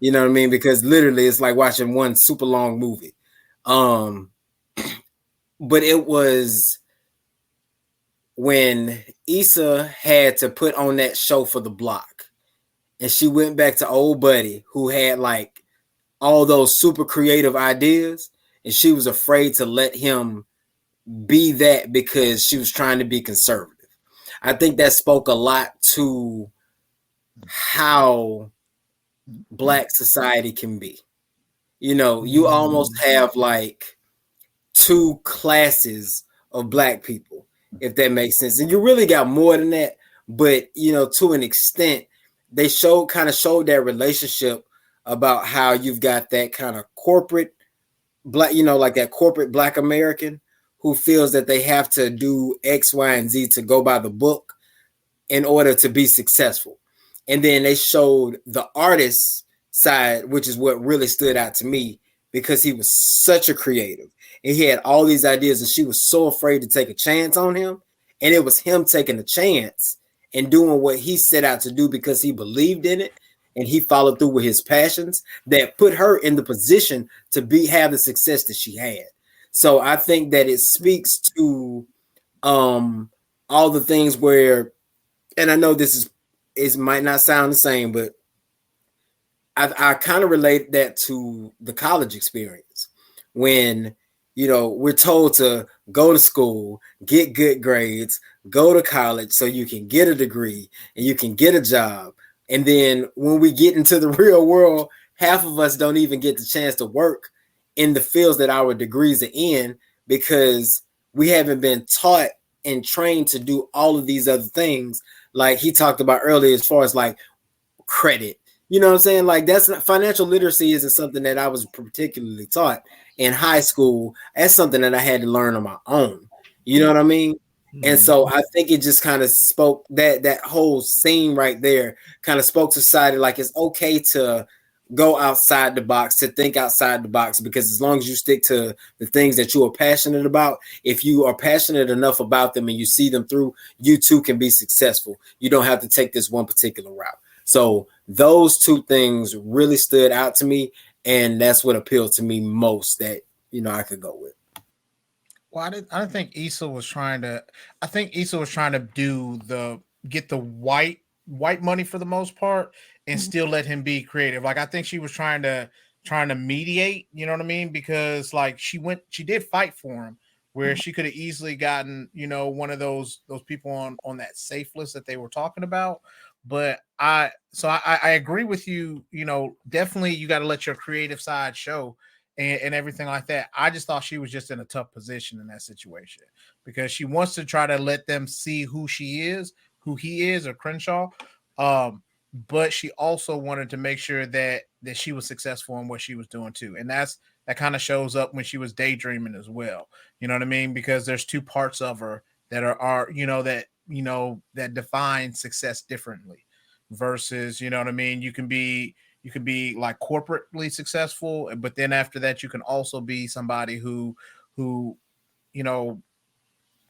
you know what I mean? Because literally it's like watching one super long movie. But it was when Issa had to put on that show for the block, and she went back to old buddy who had like all those super creative ideas, and she was afraid to let him be that because she was trying to be conservative. I think that spoke a lot to how Black society can be. You almost have like 2 classes of Black people, if that makes sense. And you really got more than that, but to an extent, they showed that relationship about how you've got that kind of corporate Black, like that corporate Black American who feels that they have to do X, Y, and Z to go by the book in order to be successful. And then they showed the artist side, which is what really stood out to me, because he was such a creative and he had all these ideas, and she was so afraid to take a chance on him. And it was him taking a chance and doing what he set out to do because he believed in it and he followed through with his passions that put her in the position to have the success that she had. So I think that it speaks to all the things where, and I know this might not sound the same, but I kind of relate that to the college experience when, we're told to go to school, get good grades, go to college so you can get a degree and you can get a job. And then when we get into the real world, half of us don't even get the chance to work in the fields that our degrees are in, because we haven't been taught and trained to do all of these other things. Like he talked about earlier, as far as like credit, you know what I'm saying? Like financial literacy isn't something that I was particularly taught in high school. That's something that I had to learn on my own. You know what I mean? And so I think it just kind of spoke, that whole scene right there kind of spoke to society. Like it's okay to go outside the box, to think outside the box, because as long as you stick to the things that you are passionate about, if you are passionate enough about them and you see them through, you too can be successful. You don't have to take this one particular route. So those 2 things really stood out to me, and that's what appealed to me most that I could go with. Well, I don't think Issa was trying to. I think Issa was trying to get the white money for the most part, and still let him be creative. Like I think she was trying to mediate. You know what I mean? Because like she did fight for him, where she could have easily gotten one of those people on that safe list that they were talking about. But I agree with you. You know, definitely you got to let your creative side show and everything like that. I just thought she was just in a tough position in that situation because she wants to try to let them see who he is, or Crenshaw. Um, but she also wanted to make sure that she was successful in what she was doing too, and that kind of shows up when she was daydreaming as well. You know what I mean? Because there's two parts of her that are that define success differently versus, you know what I mean, you can be like corporately successful, but then after that you can also be somebody who you know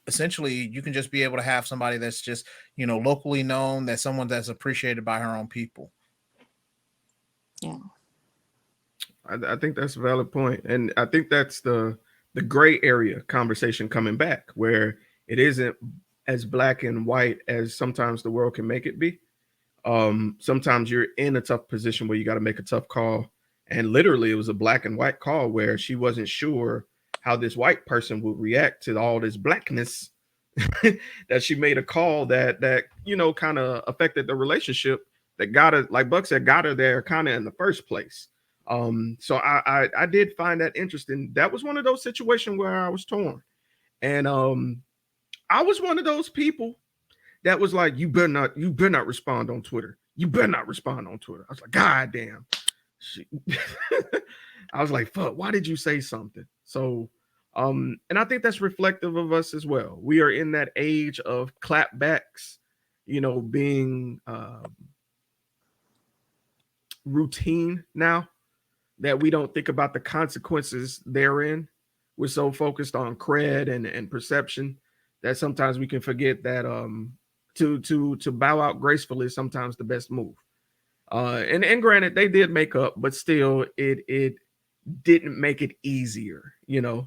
essentially you can just be able to have somebody that's just, you know, locally known, that someone that's appreciated by her own people. Yeah, I think that's a valid point, and I think that's the gray area conversation coming back, where it isn't as black and white as sometimes the world can make it be. Sometimes you're in a tough position where you got to make a tough call, and literally it was a black and white call where she wasn't sure how this white person would react to all this blackness that she made a call that kind of affected the relationship that got her, like Buck said, got her there kind of in the first place. So I did find that interesting. That was one of those situations where I was torn, and I was one of those people that was like, you better not respond on Twitter. You better not respond on Twitter. I was like, God damn. I was like, fuck, why did you say something? So, and I think that's reflective of us as well. We are in that age of clapbacks, being routine now, that we don't think about the consequences therein. We're so focused on cred and perception that sometimes we can forget that to bow out gracefully is sometimes the best move. And granted, they did make up, but still, it didn't make it easier.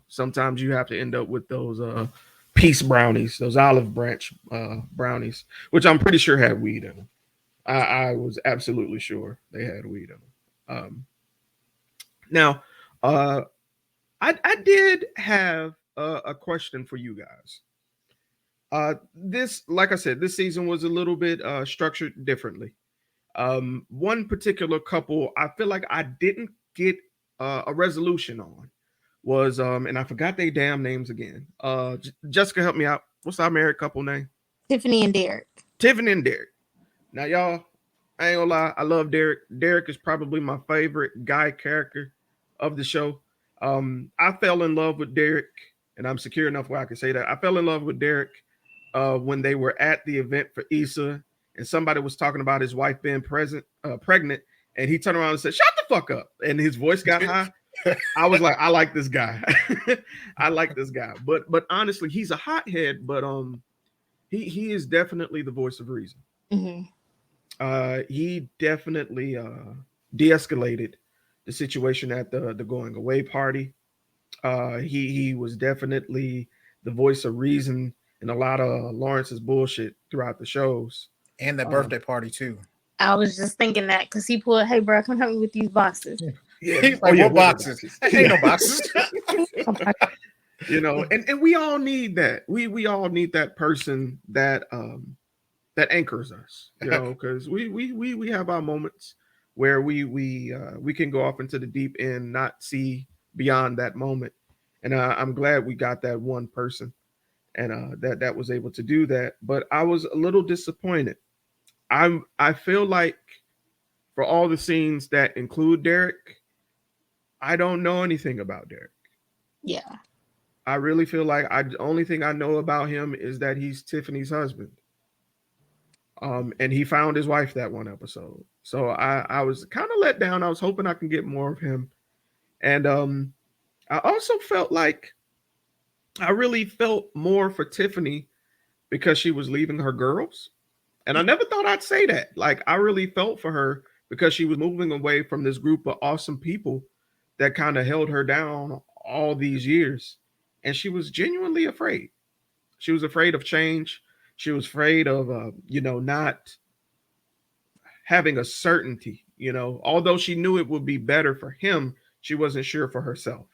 Sometimes you have to end up with those peace brownies, those olive branch brownies, which I'm pretty sure had weed in them. I was absolutely sure they had weed in them. Now, I did have a question for you guys. This, like I said, this season was a little bit structured differently. One particular couple I feel like I didn't get a resolution on was and I forgot they damn names again. Jessica, help me out. What's our married couple name? Tiffany and Derek. Tiffany and Derek. Now, y'all, I ain't gonna lie, I love Derek. Derek is probably my favorite guy character of the show. I fell in love with Derek, and I'm secure enough where I can say that. I fell in love with Derek when they were at the event for Issa, and somebody was talking about his wife being pregnant, and he turned around and said, "Shut the fuck up!" And his voice got high. I was like, I like this guy. I like this guy. But honestly, he's a hothead, but he is definitely the voice of reason. Mm-hmm. He definitely de-escalated the situation at the going away party. He was definitely the voice of reason in a lot of Lawrence's bullshit throughout the shows. And that birthday party too. I was just thinking that because he pulled, "Hey, bro, come help me with these boxes." Yeah. He's like, what boxes? Ain't no boxes. And we all need that. We all need that person that anchors us, because we have our moments where we can go off into the deep end, not see beyond that moment. And I'm glad we got that one person, and that was able to do that. But I was a little disappointed. I feel like for all the scenes that include Derek, I don't know anything about Derek. Yeah. I really feel like the only thing I know about him is that he's Tiffany's husband. And he found his wife that one episode. So I was kind of let down. I was hoping I can get more of him. And I also felt like I really felt more for Tiffany because she was leaving her girls. And I never thought I'd say that. Like, I really felt for her because she was moving away from this group of awesome people that kind of held her down all these years. And she was genuinely afraid. She was afraid of change. She was afraid of, not having a certainty, although she knew it would be better for him, she wasn't sure for herself.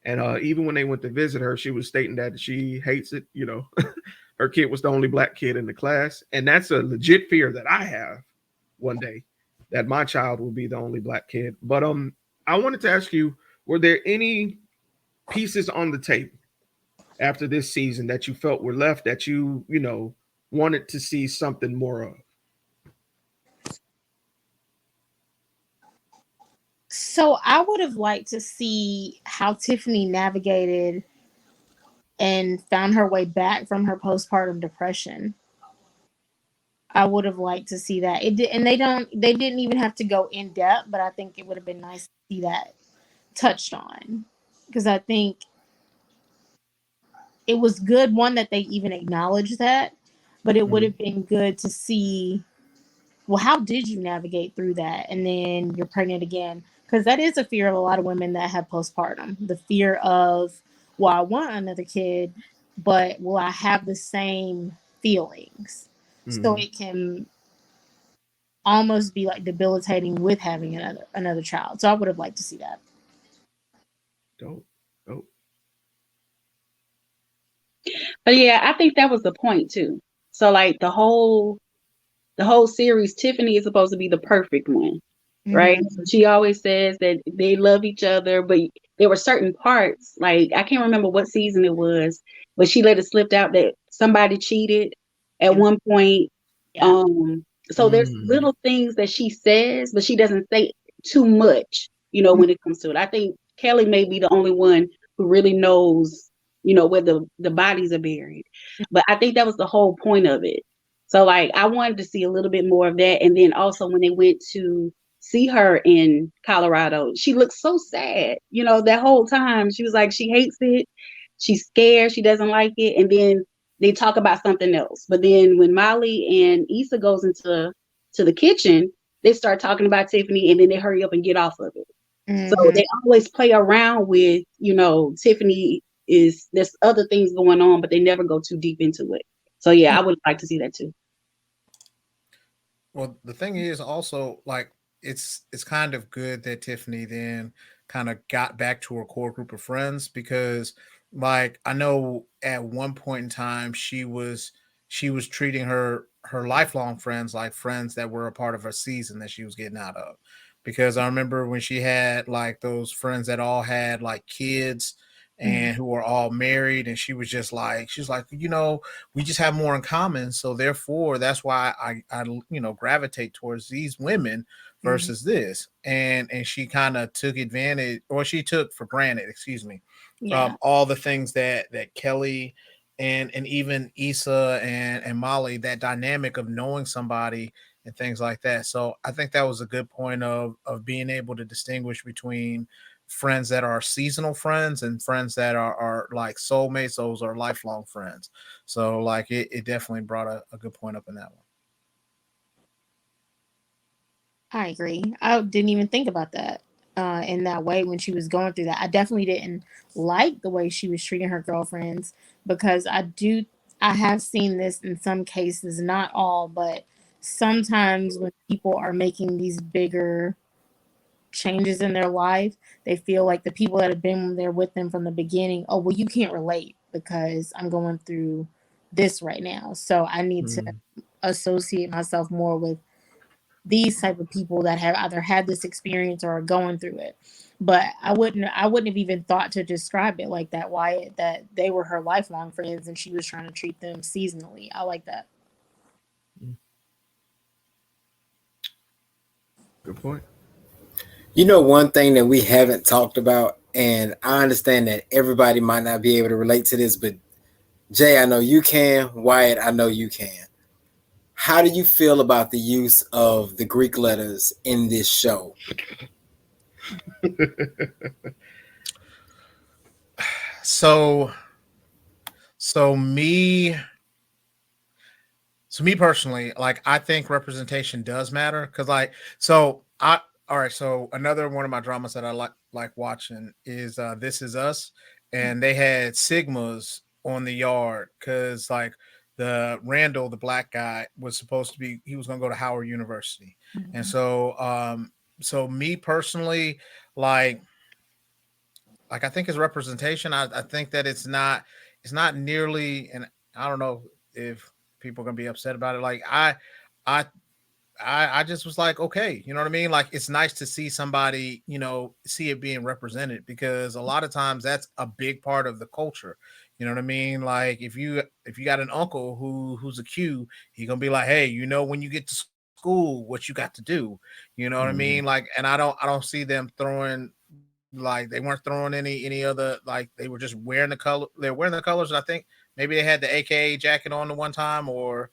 And even when they went to visit her, she was stating that she hates it. Her kid was the only black kid in the class. And that's a legit fear that I have one day that my child will be the only black kid. But I wanted to ask you, were there any pieces on the table after this season that you felt were left that you wanted to see something more of? So I would have liked to see how Tiffany navigated and found her way back from her postpartum depression. I would have liked to see that. It did, and they didn't even have to go in depth, but I think it would have been nice to see that touched on, because I think it was good one that they even acknowledged that, but it would Mhm. have been good to see, well, how did you navigate through that, and then you're pregnant again, because that is a fear of a lot of women that have postpartum, the fear of, well, I want another kid, but will I have the same feelings? So Mhm. it can almost be like debilitating with having another child. So I would have liked to see that. Dope. Dope. But yeah, I think that was the point too. So like the whole series, Tiffany is supposed to be the perfect one, right? Mm-hmm. So she always says that they love each other, but there were certain parts, like I can't remember what season it was, but she let it slip out that somebody cheated at one point. Yeah. So there's Mm. little things that she says, but she doesn't say too much, when it comes to it. I think Kelly may be the only one who really knows, where the bodies are buried. But I think that was the whole point of it. So like I wanted to see a little bit more of that. And then also when they went to see her in Colorado, she looked so sad. That whole time she was like she hates it. She's scared, she doesn't like it. And then they talk about something else. But then when Molly and Issa goes to the kitchen, they start talking about Tiffany and then they hurry up and get off of it. So Mm-hmm. they always play around with, Tiffany there's other things going on, but they never go too deep into it. So yeah, I would like to see that too. Well, the thing is also like it's kind of good that Tiffany then kind of got back to her core group of friends because like I know at one point in time she was treating her lifelong friends like friends that were a part of her season that she was getting out of. Because I remember when she had like those friends that all had like kids Mm-hmm. and who were all married and she was like we just have more in common. So therefore, that's why I gravitate towards these women Mm-hmm. versus this. And she kind of took advantage, or she took for granted, excuse me, Yeah. all the things that Kelly and even Issa and Molly, that dynamic of knowing somebody and things like that. So I think that was a good point of being able to distinguish between friends that are seasonal friends and friends that are like soulmates. Those are lifelong friends. So like it definitely brought a good point up in that one. I agree. I didn't even think about that in that way when she was going through that. I definitely didn't like the way she was treating her girlfriends, because I have seen this in some cases, not all, but sometimes when people are making these bigger changes in their life, they feel like the people that have been there with them from the beginning, oh, well, you can't relate because I'm going through this right now. So I need to Mm. associate myself more with these type of people that have either had this experience or are going through it. But I wouldn't have even thought to describe it like that, Wyatt, that they were her lifelong friends and she was trying to treat them seasonally. I like that. Mm. Good point. One thing that we haven't talked about, and I understand that everybody might not be able to relate to this, but Jay, I know you can. Wyatt, I know you can. How do you feel about the use of the Greek letters in this show? So so me So me personally, like I think representation does matter because so I all right. So another one of my dramas that I like watching is This Is Us, and they had Sigmas on the yard because like the Randall, the black guy, was supposed to be he was going to go to Howard University, and so me personally, like I think his representation, I think that it's not nearly, and I don't know if people are gonna be upset about it. Like I I just was like, okay, you know what I mean? Like it's nice to see somebody, see it being represented because a lot of times that's a big part of the culture. You know what I mean? Like if you got an uncle who's a Q, he gonna be like, hey, when you get to school, what you got to do. You know what I mean? Like, and I don't see them throwing like they weren't throwing any other like they were just wearing the color. They're wearing the colors. And I think maybe they had the AKA jacket on the one time or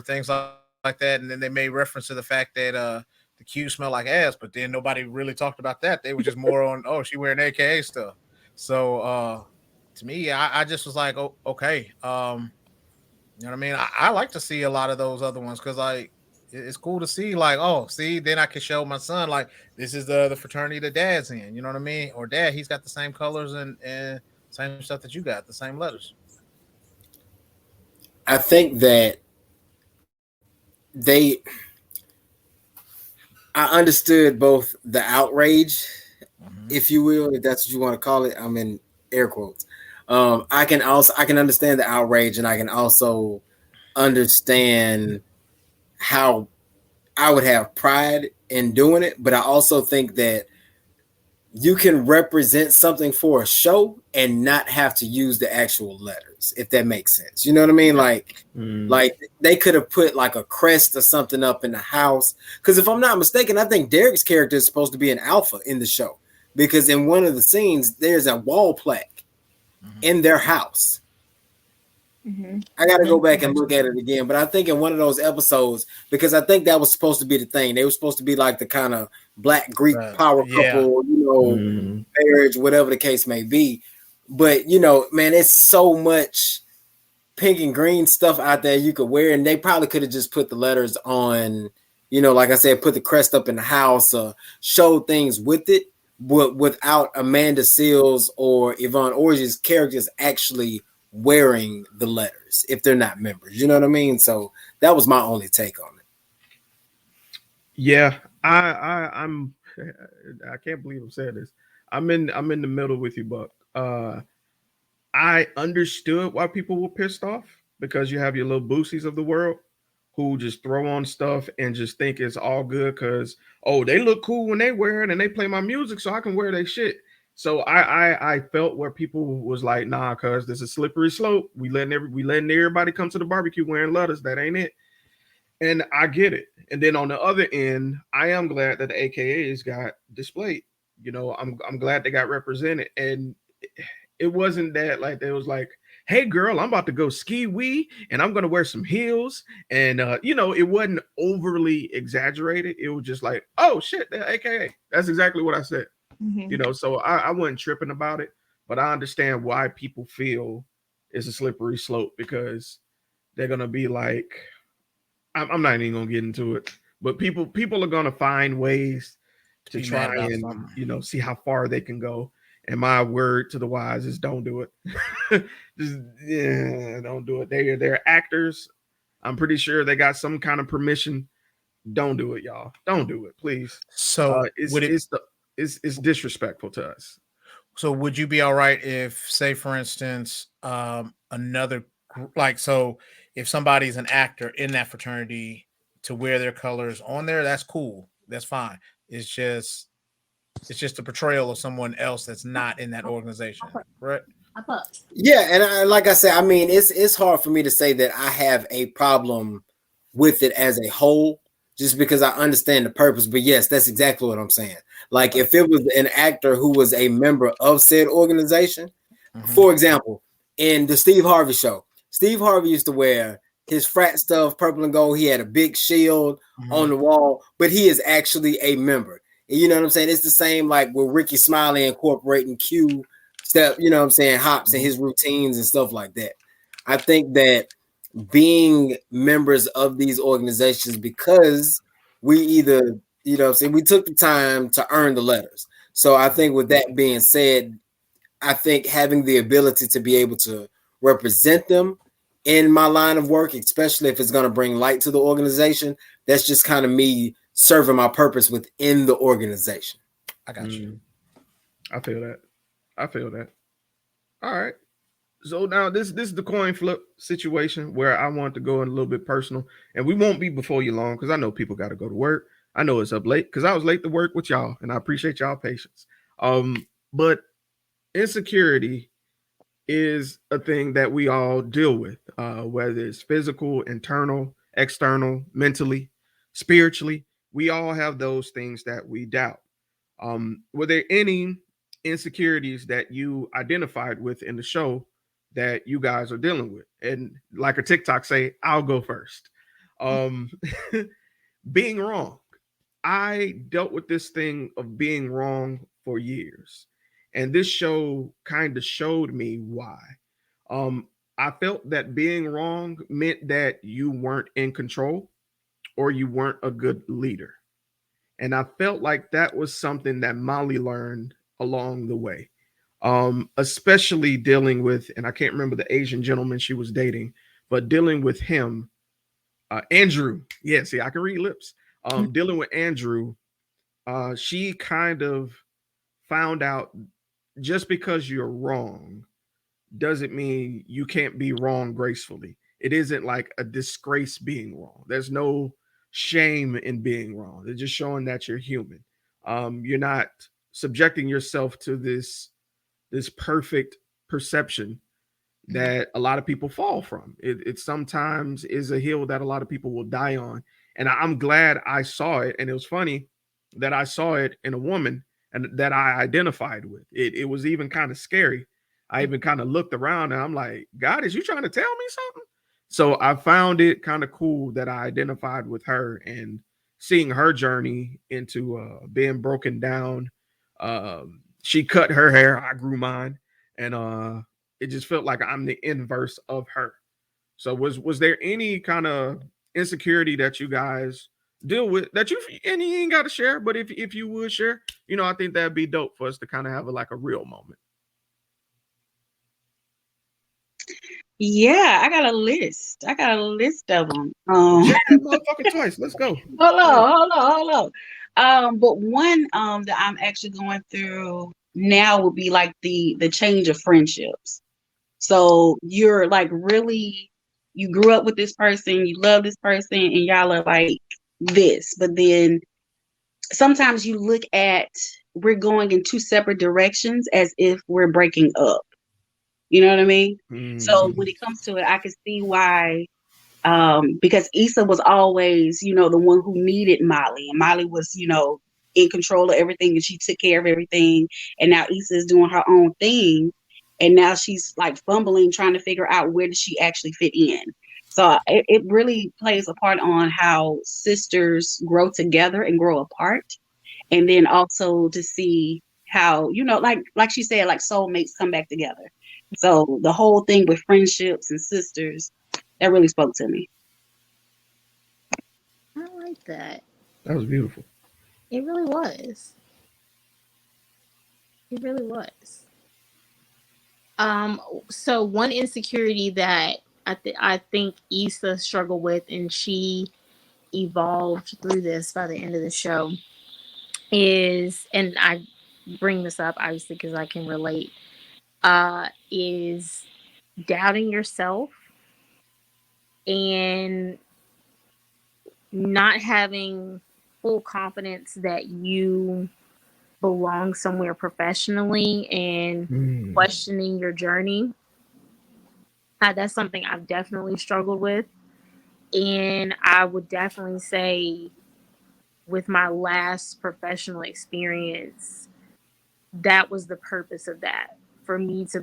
things like that. And then they made reference to the fact that the Q smell like ass, but then nobody really talked about that. They were just more on she wearing AKA stuff. So to me, I just was like, oh, okay. You know what I mean? I like to see a lot of those other ones because like it's cool to see like, oh, see, then I can show my son like this is the fraternity that dad's in. You know what I mean? Or dad, he's got the same colors and same stuff that you got, the same letters. I think that they I understood both the outrage, if you will, if that's what you want to call it. I'm in air quotes. I can understand the outrage, and I can also understand how I would have pride in doing it. But I also think that you can represent something for a show and not have to use the actual letters, if that makes sense. You know what I mean? Like they could have put like a crest or something up in the house. Because if I'm not mistaken, I think Derek's character is supposed to be an alpha in the show. Because in one of the scenes, there's a wall plaque in their house. I got to go back and look at it again. But I think in one of those episodes, because I think that was supposed to be the thing. They were supposed to be like the kind of Black Greek power couple, marriage, whatever the case may be. But, man, it's so much pink and green stuff out there you could wear. And they probably could have just put the letters on, like I said, put the crest up in the house, show things with it, but without Amanda Seals or Yvonne Orji's characters actually wearing the letters if they're not members. You know what I mean? So that was my only take on it. Yeah, I'm I can't believe I'm saying this. I'm in the middle with you, Buck. I understood why people were pissed off because you have your little boosies of the world who just throw on stuff and just think it's all good because they look cool when they wear it and they play my music, so I can wear their shit. So I felt where people was like, nah, cuz this is slippery slope. We letting everybody come to the barbecue wearing letters. That ain't it. And I get it. And then on the other end, I am glad that the AKAs got displayed. I'm glad they got represented. And it wasn't that like they was like, hey girl, I'm about to go ski wee and I'm gonna wear some heels. And it wasn't overly exaggerated. It was just like, oh shit, they're AKA. That's exactly what I said. So I wasn't tripping about it, but I understand why people feel it's a slippery slope because they're gonna be like, I'm not even gonna get into it, but people are gonna find ways to try and see how far they can go. And my word to the wise is don't do it. Just don't do it. They're actors. I'm pretty sure they got some kind of permission. Don't do it, y'all. Don't do it, please. So it's disrespectful to us. So would you be all right if, say, for instance, another so if somebody's an actor in that fraternity to wear their colors on there, that's cool. That's fine. It's just a portrayal of someone else that's not in that organization, right? Yeah, and like I said, I mean, it's hard for me to say that I have a problem with it as a whole, just because I understand the purpose. But yes, that's exactly what I'm saying. Like if it was an actor who was a member of said organization, for example, in the Steve Harvey show, Steve Harvey used to wear his frat stuff, purple and gold. He had a big shield on the wall, but he is actually a member. And you know what I'm saying? It's the same like with Ricky Smiley incorporating Q step, you know what I'm saying, hops and his routines and stuff like that. I think that being members of these organizations, because we either, you know what I'm saying, we took the time to earn the letters. So I think with that being said, I think having the ability to be able to represent them in my line of work, especially if it's going to bring light to the organization, that's just kind of me serving my purpose within the organization. I got you. I feel that. All right. So now this is the coin flip situation where I want to go in a little bit personal, and we won't be before you long because I know people got to go to work. I know it's up late because I was late to work with y'all, and I appreciate y'all patience. But insecurity is a thing that we all deal with, whether it's physical, internal, external, mentally, spiritually. We all have those things that we doubt. Were there any insecurities that you identified with in the show that you guys are dealing with? And like a TikTok say, I'll go first. Um, being wrong. I dealt with this thing of being wrong for years. And this show kind of showed me why. Um, I felt that being wrong meant that you weren't in control or you weren't a good leader. And I felt like that was something that Molly learned along the way. Especially dealing with, and I can't remember the Asian gentleman she was dating, but dealing with him, Andrew. Yeah, see, I can read lips. Dealing with Andrew, she kind of found out just because you're wrong doesn't mean you can't be wrong gracefully. It isn't like a disgrace being wrong. There's no shame in being wrong. They're just showing that you're human. You're not subjecting yourself to this perfect perception that a lot of people fall from. It sometimes is a hill that a lot of people will die on. And I'm glad I saw it. And it was funny that I saw it in a woman and that I identified with. It was even kind of scary. I even kind of looked around and I'm like, God, is you trying to tell me something? So I found it kind of cool that I identified with her and seeing her journey into being broken down. She cut her hair, I grew mine, and it just felt like I'm the inverse of her. So was there any kind of insecurity that you guys deal with that you and you ain't got to share, but if you would share, I think that'd be dope for us to kind of have like a real moment. Yeah, I got a list. I got a list of them. Check that motherfucker twice. Let's go. Hold on. But one that I'm actually going through now would be like the change of friendships. So you're like really, you grew up with this person, you love this person, and y'all are like this. But then sometimes you look at, we're going in two separate directions as if we're breaking up. You know what I mean? So when it comes to it, I can see why, because Issa was always, the one who needed Molly, and Molly was, in control of everything, and she took care of everything. And now Issa is doing her own thing, and now she's like fumbling, trying to figure out where does she actually fit in. So it really plays a part on how sisters grow together and grow apart, and then also to see how, like she said, like soulmates come back together. So the whole thing with friendships and sisters, that really spoke to me. I like that. That was beautiful. It really was. It really was. So one insecurity that I think Issa struggled with, and she evolved through this by the end of the show, is, and I bring this up obviously because I can relate, is doubting yourself and not having full confidence that you belong somewhere professionally and questioning your journey. That's something I've definitely struggled with. And I would definitely say with my last professional experience, that was the purpose of that, for me to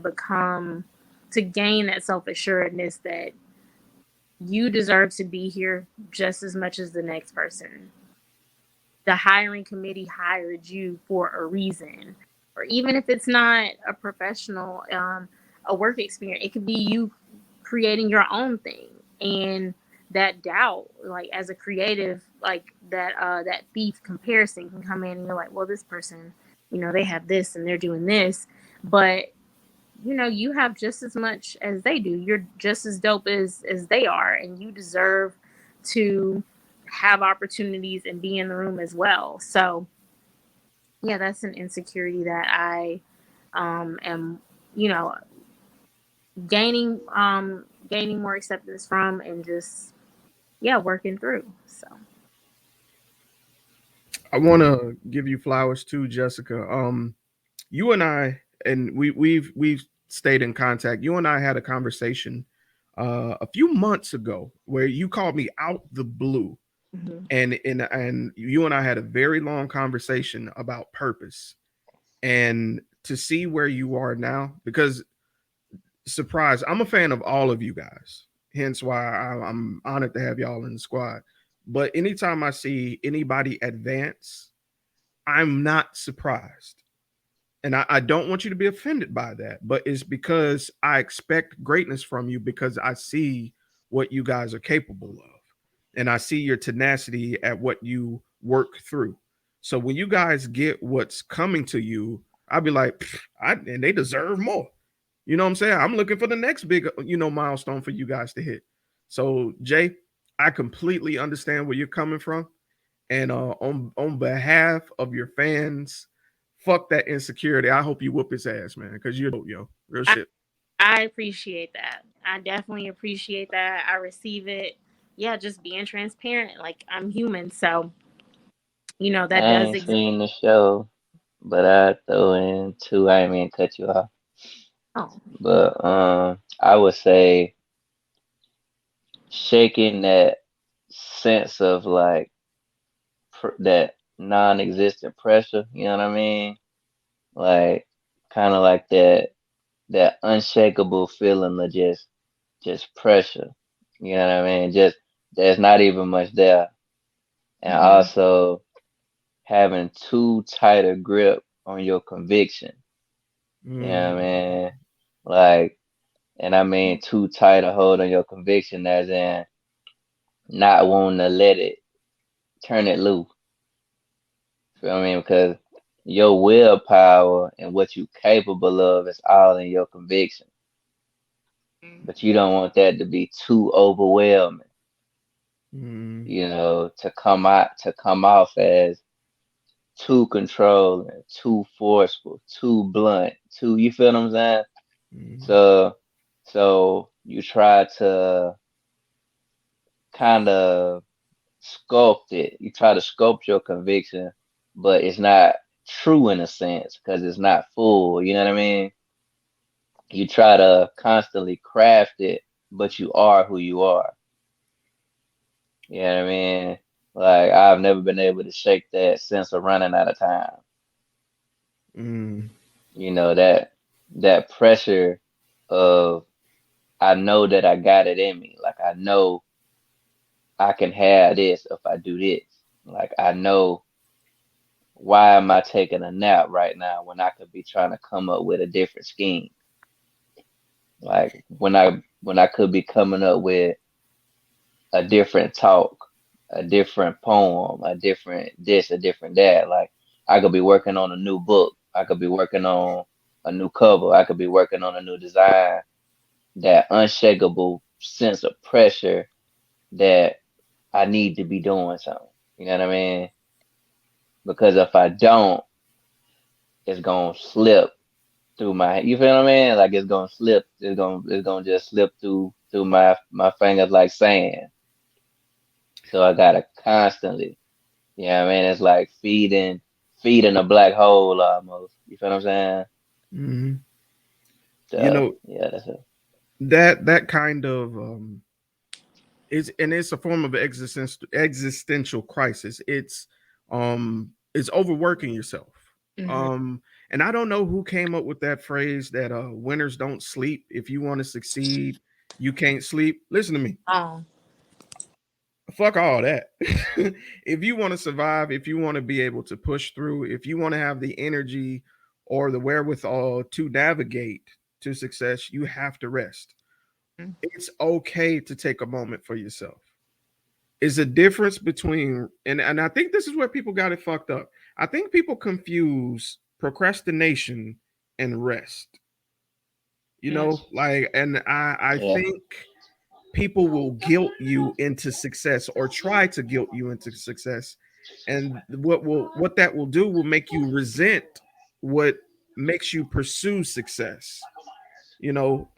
gain that self-assuredness that you deserve to be here just as much as the next person. The hiring committee hired you for a reason, or even if it's not a professional, a work experience, it could be you creating your own thing. And that doubt, like as a creative, like that thief comparison can come in, and you're like, well, this person, they have this and they're doing this, but you have just as much as they do. You're just as dope as they are, and you deserve to have opportunities and be in the room as well. So yeah, that's an insecurity that I am, gaining more acceptance from, and just working through. So I want to give you flowers too, Jessica. You and I, and we've stayed in contact. You and I had a conversation a few months ago where you called me out the blue, mhm. and you and I had a very long conversation about purpose, and to see where you are now, because surprise, I'm a fan of all of you guys. Hence why I'm honored to have y'all in the squad. But anytime I see anybody advance, I'm not surprised. And I don't want you to be offended by that, but it's because I expect greatness from you because I see what you guys are capable of. And I see your tenacity at what you work through. So when you guys get what's coming to you, I'll be like, and they deserve more. You know what I'm saying? I'm looking for the next big, milestone for you guys to hit. So Jay, I completely understand where you're coming from. And on behalf of your fans, fuck that insecurity. I hope you whoop his ass, man, because you're dope, yo. Real I, shit. I appreciate that. I definitely appreciate that. I receive it. Yeah, just being transparent. Like, I'm human, so I that does ain't exist. seen the show, but I throw in two. I ain't mean to cut you off, Oh, but I would say shaking that sense of like that non-existent pressure. You know what I mean? Like kind of like that unshakable feeling of just pressure. You know what I mean? Just there's not even much there, and hmm also having too tight a grip on your conviction. You know what I Mm, mean? Like, and I mean too tight a hold on your conviction, as in not wanting to let it turn it loose. Feel me? Because your willpower and what you capable of is all in your conviction. But you don't want that to be too overwhelming, mm, to come off as too controlling, too forceful, too blunt, too, you feel what I'm saying? mm, So you try to kind of sculpt it. You try to sculpt your conviction, but it's not true in a sense because it's not full. You know what I mean? You try to constantly craft it, but you are who you are. You know what I mean? Like I've never been able to shake that sense of running out of time. mm, That pressure of I know that I got it in me. Like I know I can have this if I do this. Like I know why am I taking a nap right now when I could be trying to come up with a different scheme? Like when I could be coming up with a different talk, a different poem, a different this, a different that. Like I could be working on a new book. I could be working on a new cover. I could be working on a new design. That unshakable sense of pressure that I need to be doing something. You know what I mean? Because if I don't, it's gonna slip through my. You feel what I mean? Like it's gonna slip. It's gonna just slip through my fingers like sand. So I gotta constantly. You know what I mean? It's like feeding a black hole almost. You feel what I'm saying? mm. You So know yeah, that's it. that kind of is, and it's a form of existential crisis. It's overworking yourself. hmm Um, and I don't know who came up with that phrase that winners don't sleep. If you want to succeed, you can't sleep. Listen to me. Oh, Fuck all that. If you want to survive, if you want to be able to push through, if you want to have the energy or the wherewithal to navigate to success, you have to rest. It's okay to take a moment for yourself. Is a difference between, and I think this is where people got it fucked up. I think people confuse procrastination and rest. Like, and I Yeah. think people will guilt you into success or try to guilt you into success, and what that will do will make you resent what makes you pursue success. you know.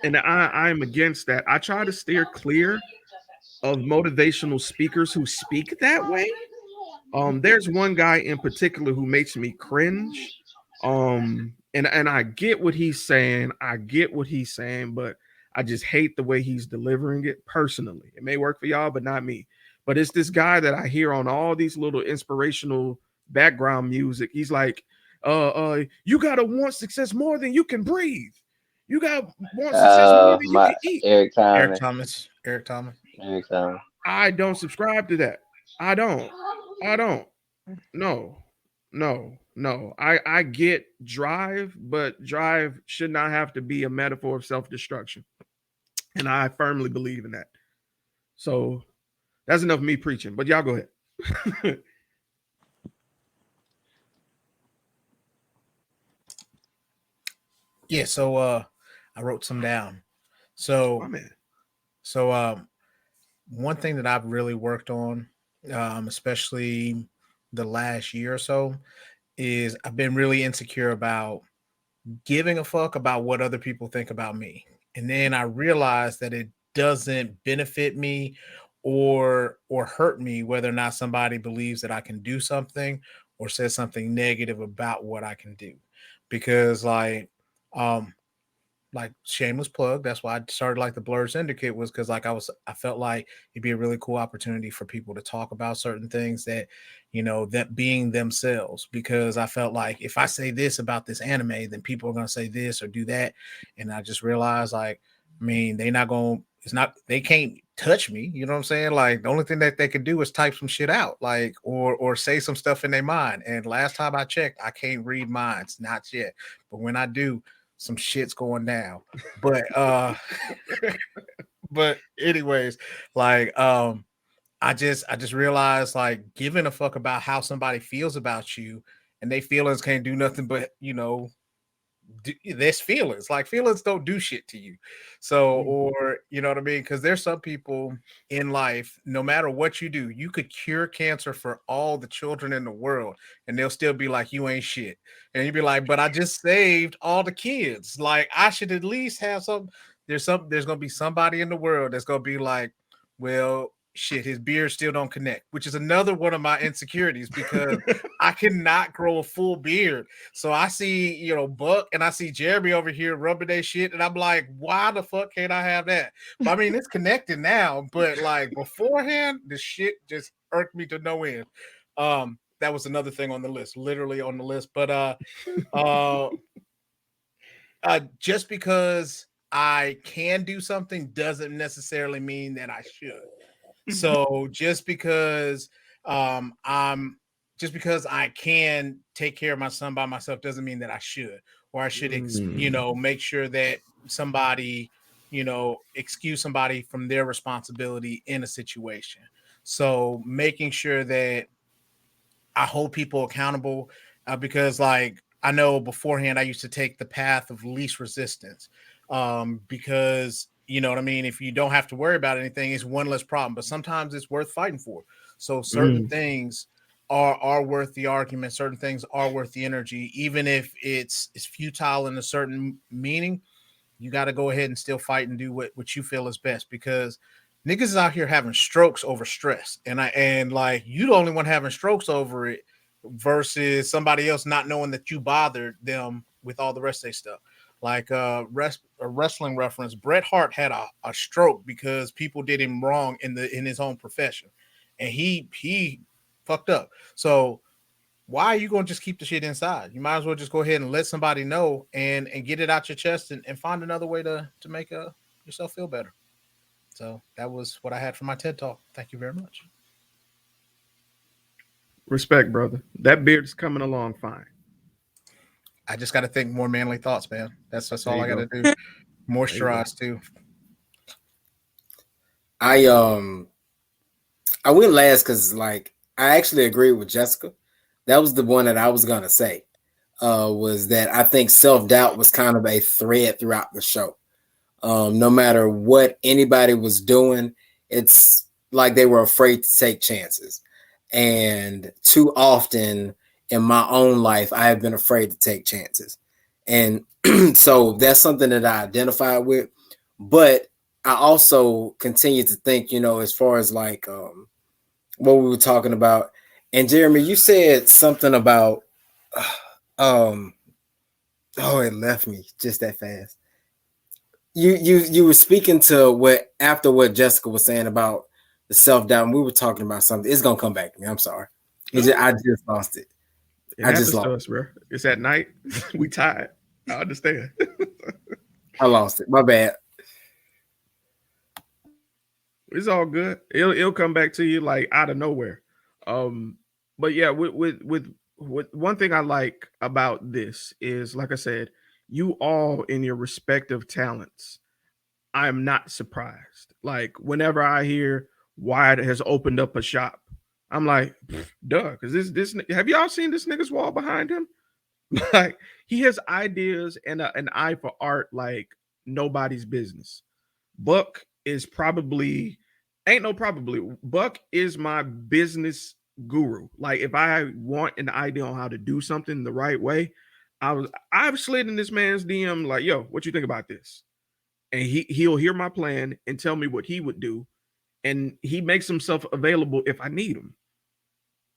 And I'm against that. I try to steer clear of motivational speakers who speak that way. There's one guy in particular who makes me cringe. And I get what he's saying. I get what he's saying, but I just hate the way he's delivering it personally. It may work for y'all, but not me. But it's this guy that I hear on all these little inspirational background music. He's like, you gotta want success more than you can breathe. You gotta want success more than you My can eat. Eric Eric Thomas. Thomas. Eric Thomas. Eric Thomas. I don't subscribe to that. I don't. I don't. No. No. I get drive, but drive should not have to be a metaphor of self-destruction. And I firmly believe in that. So that's enough of me preaching. But y'all go ahead. Yeah, so I wrote some down. So My man. So one thing that I've really worked on, especially the last year or so, is I've been really insecure about giving a fuck about what other people think about me. And then I realized that it doesn't benefit me or hurt me whether or not somebody believes that I can do something or says something negative about what I can do. Because like shameless plug, that's why I started like the Blur Syndicate, was because like I felt like it'd be a really cool opportunity for people to talk about certain things that, that being themselves, because I felt like if I say this about this anime, then people are going to say this or do that. And I just realized, like, I mean, they can't touch me, you know what I'm saying? Like, the only thing that they can do is type some shit out, like, or say some stuff in their mind. And last time I checked, I can't read minds, not yet. But when I do, some shit's going down. But but anyways, like I just realized, like, giving a fuck about how somebody feels about you, and they feelings can't do nothing but, there's feelings. Like, feelings don't do shit to you. So, or you know what I mean? Because there's some people in life, no matter what you do, you could cure cancer for all the children in the world, and they'll still be like, you ain't shit. And you'd be like, but I just saved all the kids. Like, I should at least have some. There's gonna be somebody in the world that's gonna be like, well, shit, his beard still don't connect, which is another one of my insecurities, because I cannot grow a full beard. So I see, Buck and I see Jeremy over here rubbing their shit, and I'm like, why the fuck can't I have that? But I mean, it's connected now, but like beforehand, the shit just irked me to no end. That was another thing on the list, literally on the list. But just because I can do something doesn't necessarily mean that I should. So just because I can take care of my son by myself doesn't mean that I should, or I should, make sure that somebody, excuse somebody from their responsibility in a situation. So making sure that I hold people accountable, because, like, I know beforehand I used to take the path of least resistance, because, you know what I mean? If you don't have to worry about anything, it's one less problem, but sometimes it's worth fighting for. So certain things are worth the argument. Certain things are worth the energy, even if it's futile in a certain meaning. You got to go ahead and still fight and do what you feel is best, because niggas is out here having strokes over stress. And like, you the only one having strokes over it versus somebody else not knowing that you bothered them with all the rest of their stuff. Like a wrestling reference, Bret Hart had a stroke because people did him wrong in his own profession, and he fucked up. So why are you going to just keep the shit inside? You might as well just go ahead and let somebody know and get it out your chest, and find another way to make yourself feel better. So that was what I had for my TED Talk. Thank you very much. Respect, brother. That beard is coming along fine. I just got to think more manly thoughts, man. That's all I got to do. Moisturize too. I went last because, like, I actually agree with Jessica. That was the one that I was gonna say. Was that I think self-doubt was kind of a thread throughout the show. No matter what anybody was doing, it's like they were afraid to take chances. And too often in my own life, I have been afraid to take chances. And so that's something that I identified with. But I also continue to think, as far as like what we were talking about. And Jeremy, you said something about um oh, it left me just that fast. You were speaking to what after what Jessica was saying about the self-doubt, and we were talking about something. It's gonna come back to me. I'm sorry. I just lost it. It I just happens to lost us, bro. It's at night. We tired. I understand. I lost it. My bad. It's all good. It'll come back to you like out of nowhere. Um, but yeah, with one thing I like about this is, like I said, you all in your respective talents. I am not surprised. Like whenever I hear Wyatt has opened up a shop, I'm like, duh, because this have y'all seen this nigga's wall behind him? Like he has ideas and an eye for art like nobody's business. Buck is probably ain't no probably. Buck is my business guru. Like if I want an idea on how to do something the right way, I've slid in this man's DM like, yo, what you think about this? And he'll hear my plan and tell me what he would do. And he makes himself available if I need him.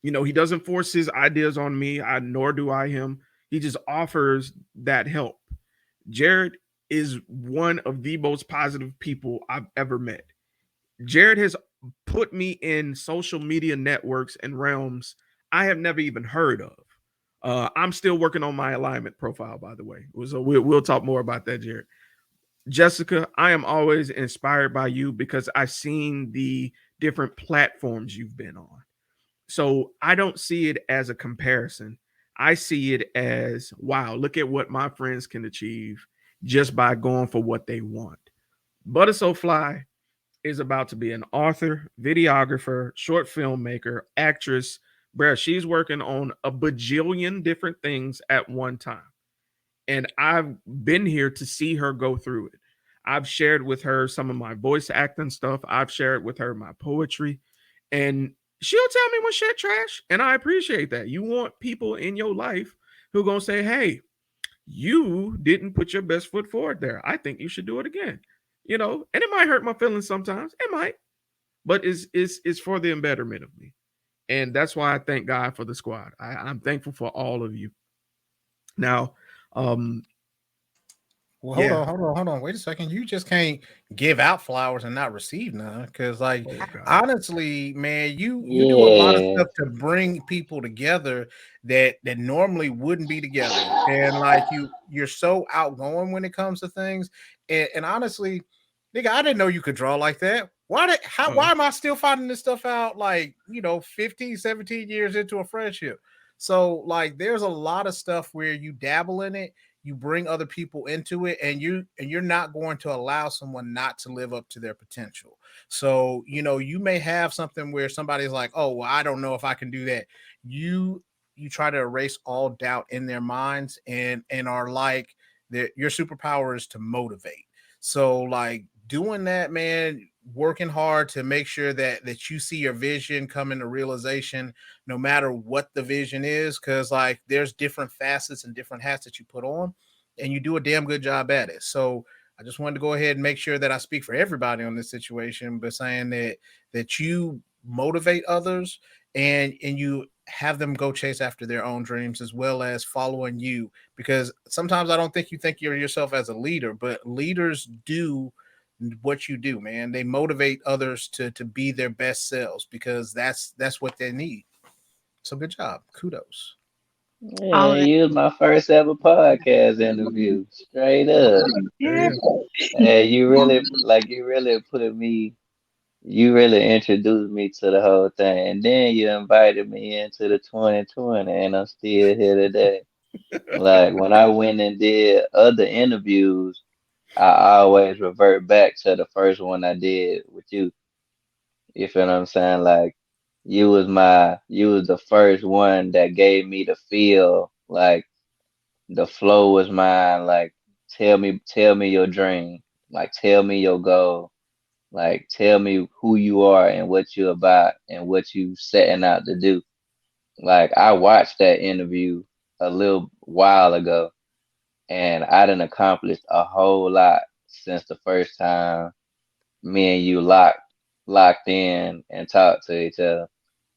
He doesn't force his ideas on me, nor do I him. He just offers that help. Jared is one of the most positive people I've ever met. Jared has put me in social media networks and realms I have never even heard of. I'm still working on my alignment profile, by the way. So we'll talk more about that, Jared. Jessica, I am always inspired by you because I've seen the different platforms you've been on. So I don't see it as a comparison. I see it as, wow, look at what my friends can achieve just by going for what they want. Butter So Fly is about to be an author, videographer, short filmmaker, actress. Bruh, she's working on a bajillion different things at one time. And I've been here to see her go through it. I've shared with her some of my voice acting stuff. I've shared with her my poetry. And she'll tell me when shit trash. And I appreciate that. You want people in your life who are gonna say, hey, you didn't put your best foot forward there. I think you should do it again. And it might hurt my feelings sometimes. It might, but it's for the embetterment of me. And that's why I thank God for the squad. I'm thankful for all of you. Now, Well, yeah. hold on. Wait a second. You just can't give out flowers and not receive none. Because, like, Oh, God. honestly, man, you do a lot of Yeah. stuff to bring people together that normally wouldn't be together. And like you're so outgoing when it comes to things. And honestly, nigga, I didn't know you could draw like that. Why am I still finding this stuff out like 15, 17 years into a friendship? So like there's a lot of stuff where you dabble in it, you bring other people into it, and you're not going to allow someone not to live up to their potential. So you may have something where somebody's like, oh well, I don't know if I can do that. You try to erase all doubt in their minds, and are like that your superpower is to motivate. So like doing that, man, working hard to make sure that you see your vision come into realization no matter what the vision is, because like there's different facets and different hats that you put on, and you do a damn good job at it. So I just wanted to go ahead and make sure that I speak for everybody on this situation, but saying that you motivate others, and you have them go chase after their own dreams as well as following you, because sometimes I don't think you think you're yourself as a leader, but leaders do what you do, man. They motivate others to be their best selves, because that's what they need. So good job. Kudos. Yeah, you was my first ever podcast interview. Straight up. Yeah. And you really introduced me to the whole thing. And then you invited me into the 2020, and I'm still here today. Like when I went and did other interviews, I always revert back to the first one I did with you. You feel what I'm saying? Like you was the first one that gave me the feel like the flow was mine. Like tell me your dream. Like tell me your goal. Like tell me who you are and what you're about and what you setting out to do. Like I watched that interview a little while ago, and I done accomplished a whole lot since the first time me and you locked in and talked to each other.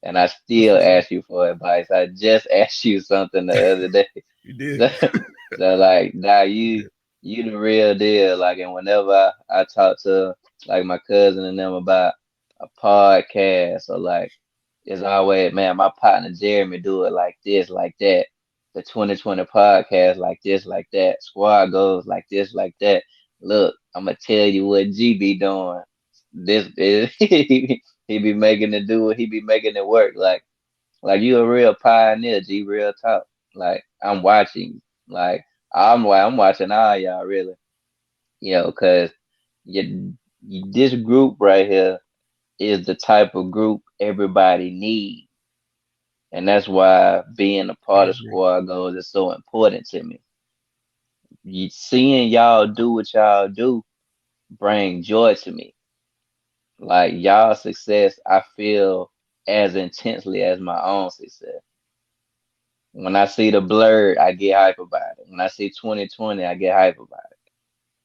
And I That's still what's up. ask you for advice. I just asked you something the other day. You did. So, so like now You you the real deal. Like, and whenever I talk to like my cousin and them about a podcast, or like it's always, man, my partner Jeremy do it like this, like that. The 2020 podcast like this, like that. Squad goes like this, like that. Look, I'm gonna tell you what G be doing. This is he be making it do it. He be making it work. Like you a real pioneer, G. Real talk. Like I'm watching. Like I'm watching all y'all really. Cause this group right here is the type of group everybody needs. And that's why being a I part of agree. Squad Goals is so important to me. Seeing y'all do what y'all do bring joy to me. Like y'all success, I feel as intensely as my own success. When I see the blurred, I get hype about it. When I see 2020, I get hype about it.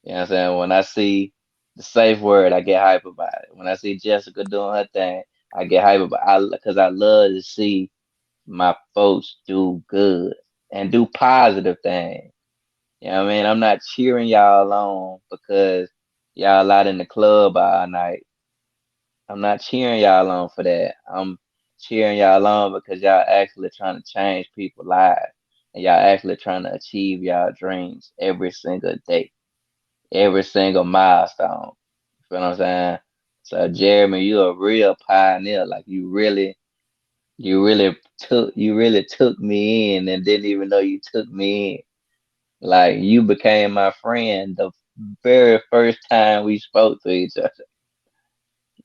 You know what I'm saying? When I see the safe word, I get hype about it. When I see Jessica doing her thing, I get hype about it. Because I love to see my folks do good and do positive things. You know what I mean? I'm not cheering y'all on because y'all out in the club all night. I'm not cheering y'all on for that. I'm cheering y'all on because y'all actually trying to change people's lives, and y'all actually trying to achieve y'all dreams every single day, every single milestone. You feel what I'm saying? So Jeremy, you a real pioneer. Like you really took me in and didn't even know you took me in. Like you became my friend the very first time we spoke to each other.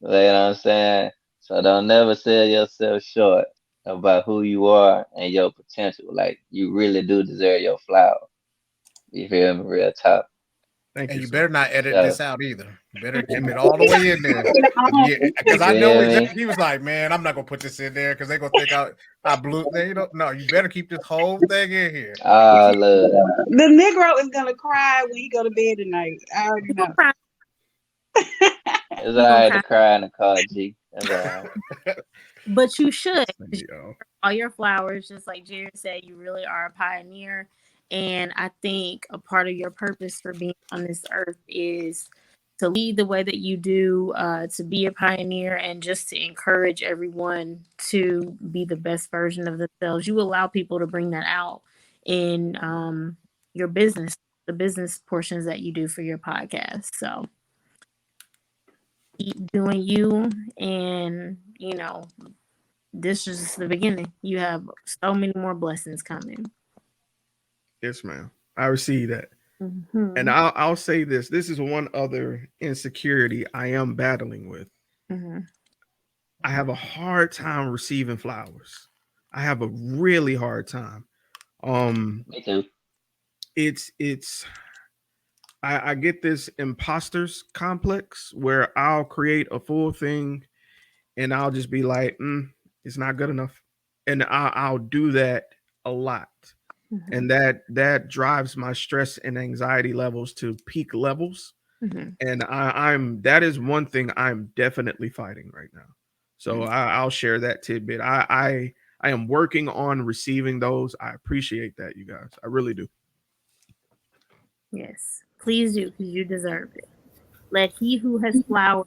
You know what I'm saying? So don't never sell yourself short about who you are and your potential. Like you really do deserve your flower. You feel me? Real talk. Thank And you, you sir. better not edit So this out either. You better keep it all the way in there. Yeah, you because I know feel me? exactly. He was like, "Man, I'm not gonna put this in there because they're gonna think I blew." They don't. No, you better keep this whole thing in here. I love. The Negro is gonna cry when he go to bed tonight. I already You gonna know. cry? It's You gonna alright to cry? cry in the car, G. That's alright. But you should. Yo. All your flowers, just like Jared said, you really are a pioneer. And I think a part of your purpose for being on this earth is to lead the way that you do, to be a pioneer, and just to encourage everyone to be the best version of themselves. You allow people to bring that out in your business, the business portions that you do for your podcast. So keep doing you, and this is just the beginning. You have so many more blessings coming. Yes, ma'am. I receive that. Mm-hmm. And I'll say this. This is one other insecurity I am battling with. Mm-hmm. I have a hard time receiving flowers. I have a really hard time. Um, Me too. it's I get this imposters complex where I'll create a full thing and I'll just be like, it's not good enough, and I'll do that a lot, Mm-hmm. and that drives my stress and anxiety levels to peak levels. Mm-hmm. And I'm that is one thing I'm definitely fighting right now. So I'll share that tidbit. I am working on receiving those. I appreciate that, you guys. I really do. Yes, please do, because you deserve it. Let he who has flowered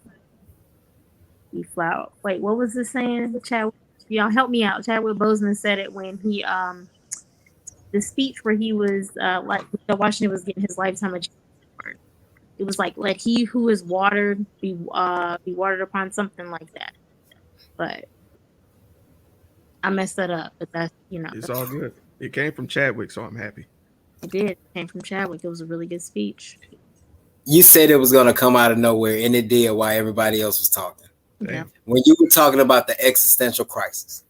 be flowered. Wait, what was the saying? Chad, y'all help me out. Chadwick Boseman said it when he the speech where he was like Washington was getting his lifetime achievement award. It was like, let he who is watered be watered upon, something like that. But I messed that up. But that's It's all good. It came from Chadwick, so I'm happy. it did. It came from Chadwick. It was a really good speech. You said it was gonna come out of nowhere, and it did while everybody else was talking. Yeah. Damn. When you were talking about the existential crisis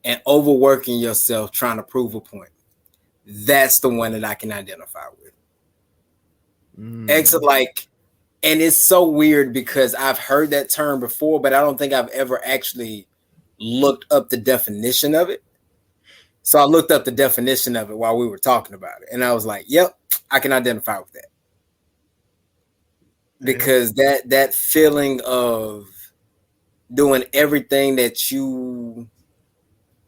and overworking yourself trying to prove a point, that's the one that I can identify with. Exit like, and it's so weird because I've heard that term before, but I don't think I've ever actually looked up the definition of it. So I looked up the definition of it while we were talking about it, and I was like, "Yep, I can identify with that." Because that feeling of doing everything that you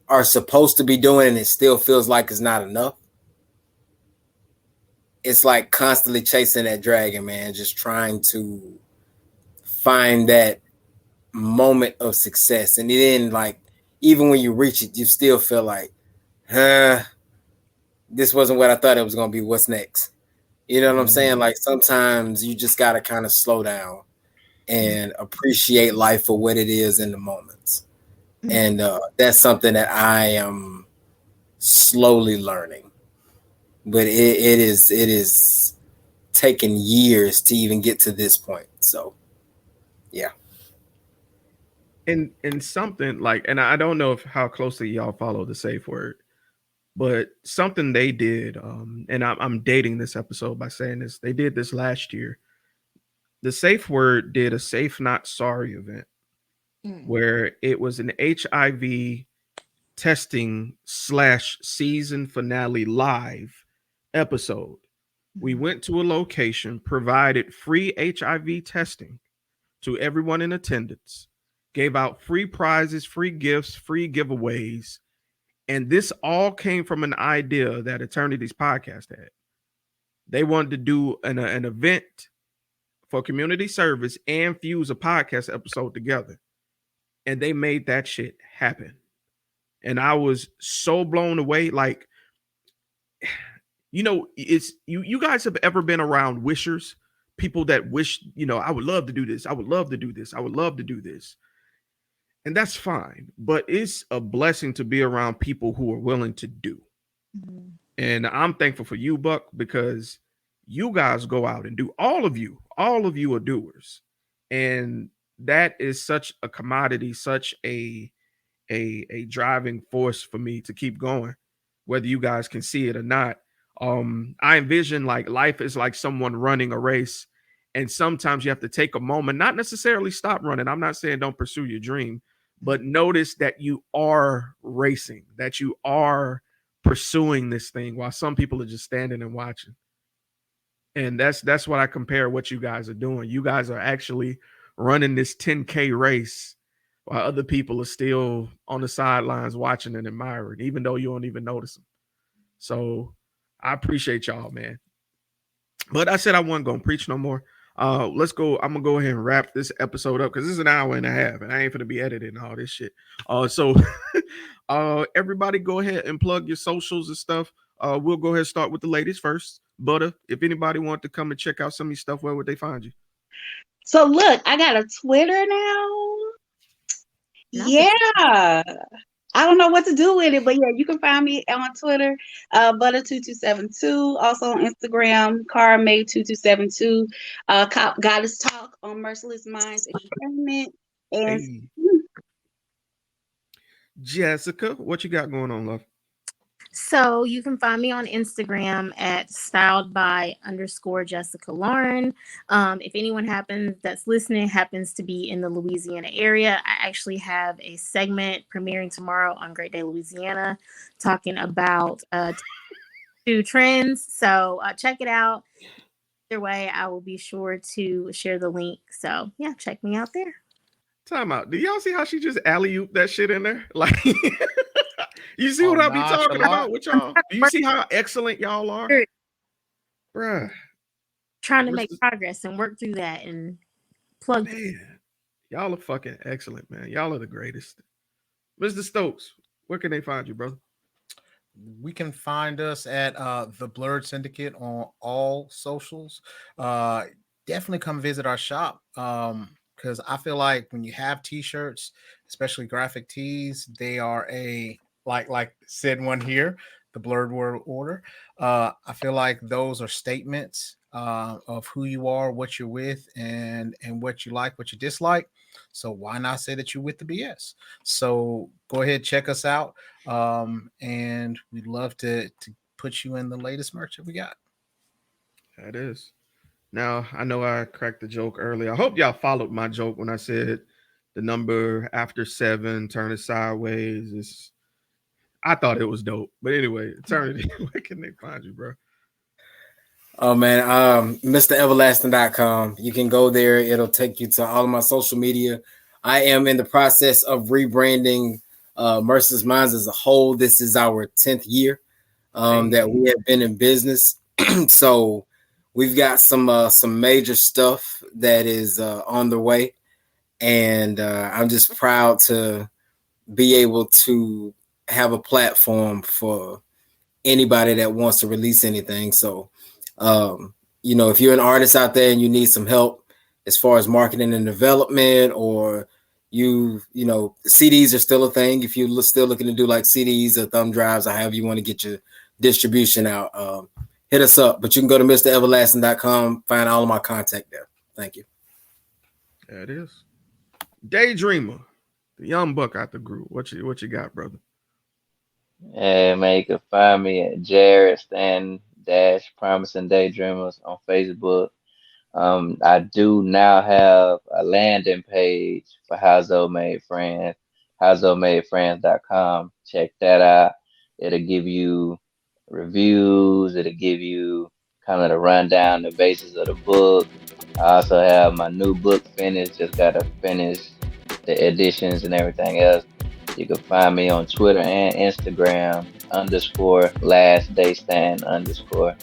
are supposed to be doing and it still feels like it's not enough. It's like constantly chasing that dragon, man, just trying to find that moment of success. And then, like, even when you reach it, you still feel like, this wasn't what I thought it was going to be. What's next? You know what I'm saying? Like, sometimes you just got to kind of slow down and appreciate life for what it is in the moments. And that's something that I am slowly learning. But it is taken years to even get to this point. So, yeah. And something like, and I don't know if how closely y'all follow the safe word, but something they did, and I'm dating this episode by saying this, they did this last year. The safe word did a safe not sorry event where it was an HIV testing / season finale live episode. We went to a location, provided free HIV testing to everyone in attendance, gave out free prizes, free gifts, free giveaways. And this all came from an idea that Eternity's podcast had. They wanted to do an event for community service and fuse a podcast episode together. And they made that shit happen. And I was so blown away. Like, it's you guys have ever been around wishers, people that wish, I would love to do this. I would love to do this. I would love to do this. And that's fine. But it's a blessing to be around people who are willing to do. Mm-hmm. And I'm thankful for you, Buck, because you guys go out and do. All of you are doers. And that is such a commodity, such a driving force for me to keep going, whether you guys can see it or not. I envision like life is like someone running a race, and sometimes you have to take a moment, not necessarily stop running. I'm not saying don't pursue your dream, but notice that you are racing, that you are pursuing this thing while some people are just standing and watching. And that's what I compare what you guys are doing. You guys are actually running this 10K race while other people are still on the sidelines watching and admiring, even though you don't even notice them. So I appreciate y'all, man. But I said I wasn't going to preach no more. Let's go. I'm going to go ahead and wrap this episode up because this is an hour and a half and I ain't going to be editing all this shit. So everybody go ahead and plug your socials and stuff. We'll go ahead and start with the ladies first. Butter, if anybody want to come and check out some of your stuff, where would they find you? So look, I got a Twitter now. Yeah. I don't know what to do with it, but yeah, you can find me on Twitter, Butter2272. Also on Instagram, CarMay2272. Goddess Talk on Merciless Minds Entertainment. And Jessica, what you got going on, love? So you can find me on Instagram at styled_by_Jessica Lauren. If anyone that's listening happens to be in the Louisiana area, I actually have a segment premiering tomorrow on Great Day Louisiana talking about two trends. So check it out. Either way, I will be sure to share the link. So yeah, check me out there. Time out. Do y'all see how she just alley-ooped that shit in there? Like, you see what I be talking about with y'all? Do you see how excellent y'all are? Bruh. Trying to make progress and work through that and plug. Man, y'all are fucking excellent, man. Y'all are the greatest. Mr. Stokes, where can they find you, brother? We can find us at the Blurred Syndicate on all socials. Definitely come visit our shop. Because I feel like when you have t-shirts, especially graphic tees, they are like said one here, the Blurred World Order. I feel like those are statements of who you are, what you're with, and what you like, what you dislike. So why not say that you're with the BS? So go ahead, check us out, and we'd love to put you in the latest merch that we got. That is. Now, I know I cracked the joke earlier. I hope y'all followed my joke when I said the number after 7, turn it sideways. I thought it was dope. But anyway, Eternity, where can they find you, bro? Oh man, MrEverlasting.com. You can go there. It'll take you to all of my social media. I am in the process of rebranding Mercer's Minds as a whole. This is our 10th year that we have been in business. So we've got some major stuff that is on the way. And I'm just proud to be able to have a platform for anybody that wants to release anything. So, if you're an artist out there and you need some help as far as marketing and development, or CDs are still a thing. If you're still looking to do like CDs or thumb drives or however you want to get your distribution out, hit us up. But you can go to MrEverlasting.com, find all of my contact there. Thank you. There it is. Daydreamer, the young buck out the group. What you got, brother? Yeah, man, you can find me at Jared Stan Dash Promising Daydreamers on Facebook. I do now have a landing page for Household Made Friends, householdmadefriends.com. Check that out. It'll give you reviews. It'll give you kind of the rundown, the basis of the book. I also have my new book finished. Just got to finish the editions and everything else. You can find me on Twitter and Instagram _lastdaystand_.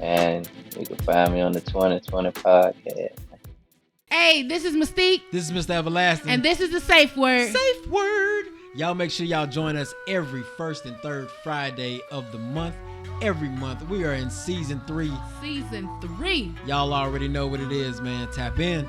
And you can find me on the 2020 podcast. Hey, this is Mystique. This is Mr. Everlasting. And this is the Safe Word. Safe Word. Y'all make sure y'all join us every first and third Friday of the month. Every month. We are in season 3. Season 3. Y'all already know what it is, man. Tap in.